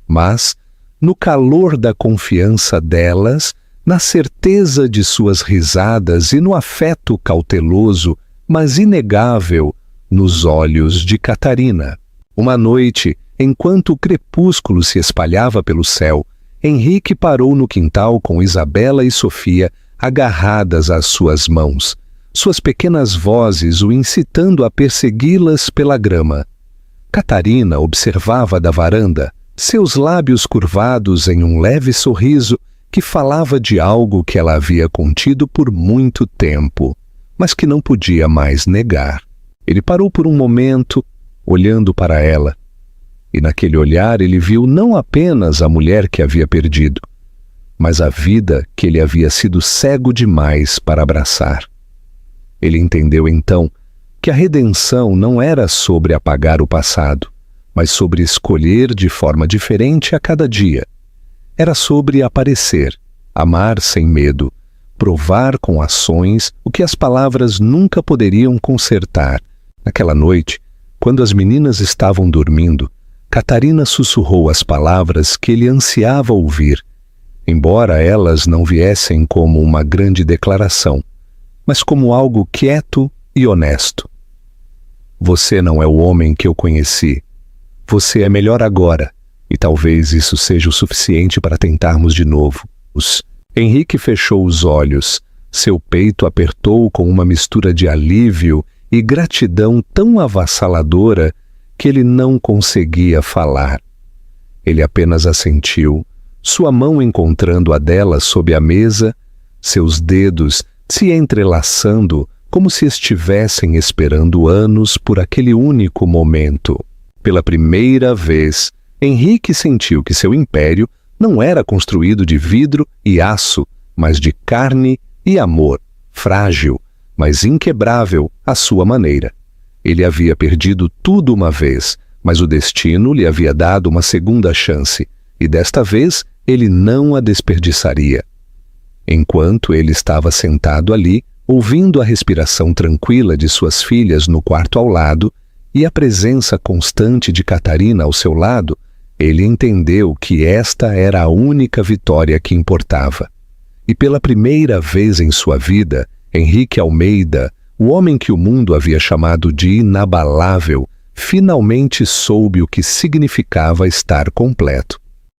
mas no calor da confiança delas, na certeza de suas risadas e no afeto cauteloso, mas inegável, nos olhos de Catarina. Uma noite, enquanto o crepúsculo se espalhava pelo céu, Henrique parou no quintal com Isabela e Sofia agarradas às suas mãos, suas pequenas vozes o incitando a persegui-las pela grama. Catarina observava da varanda, seus lábios curvados em um leve sorriso que falava de algo que ela havia contido por muito tempo, mas que não podia mais negar. Ele parou por um momento, olhando para ela, e naquele olhar ele viu não apenas a mulher que havia perdido, mas a vida que ele havia sido cego demais para abraçar. Ele entendeu então que a redenção não era sobre apagar o passado, mas sobre escolher de forma diferente a cada dia. Era sobre aparecer, amar sem medo, provar com ações o que as palavras nunca poderiam consertar. Naquela noite, quando as meninas estavam dormindo, Catarina sussurrou as palavras que ele ansiava ouvir, embora elas não viessem como uma grande declaração, mas como algo quieto e honesto. Você não é o homem que eu conheci. Você é melhor agora, e talvez isso seja o suficiente para tentarmos de novo. Henrique fechou os olhos, seu peito apertou com uma mistura de alívio e gratidão tão avassaladora que ele não conseguia falar. Ele apenas assentiu, sua mão encontrando a dela sob a mesa, seus dedos se entrelaçando como se estivessem esperando anos por aquele único momento. Pela primeira vez, Henrique sentiu que seu império não era construído de vidro e aço, mas de carne e amor, frágil, mas inquebrável à sua maneira. Ele havia perdido tudo uma vez, mas o destino lhe havia dado uma segunda chance, e desta vez ele não a desperdiçaria. Enquanto ele estava sentado ali, ouvindo a respiração tranquila de suas filhas no quarto ao lado e a presença constante de Catarina ao seu lado, ele entendeu que esta era a única vitória que importava. E pela primeira vez em sua vida, Henrique Almeida, o homem que o mundo havia chamado de inabalável, finalmente soube o que significava estar completo.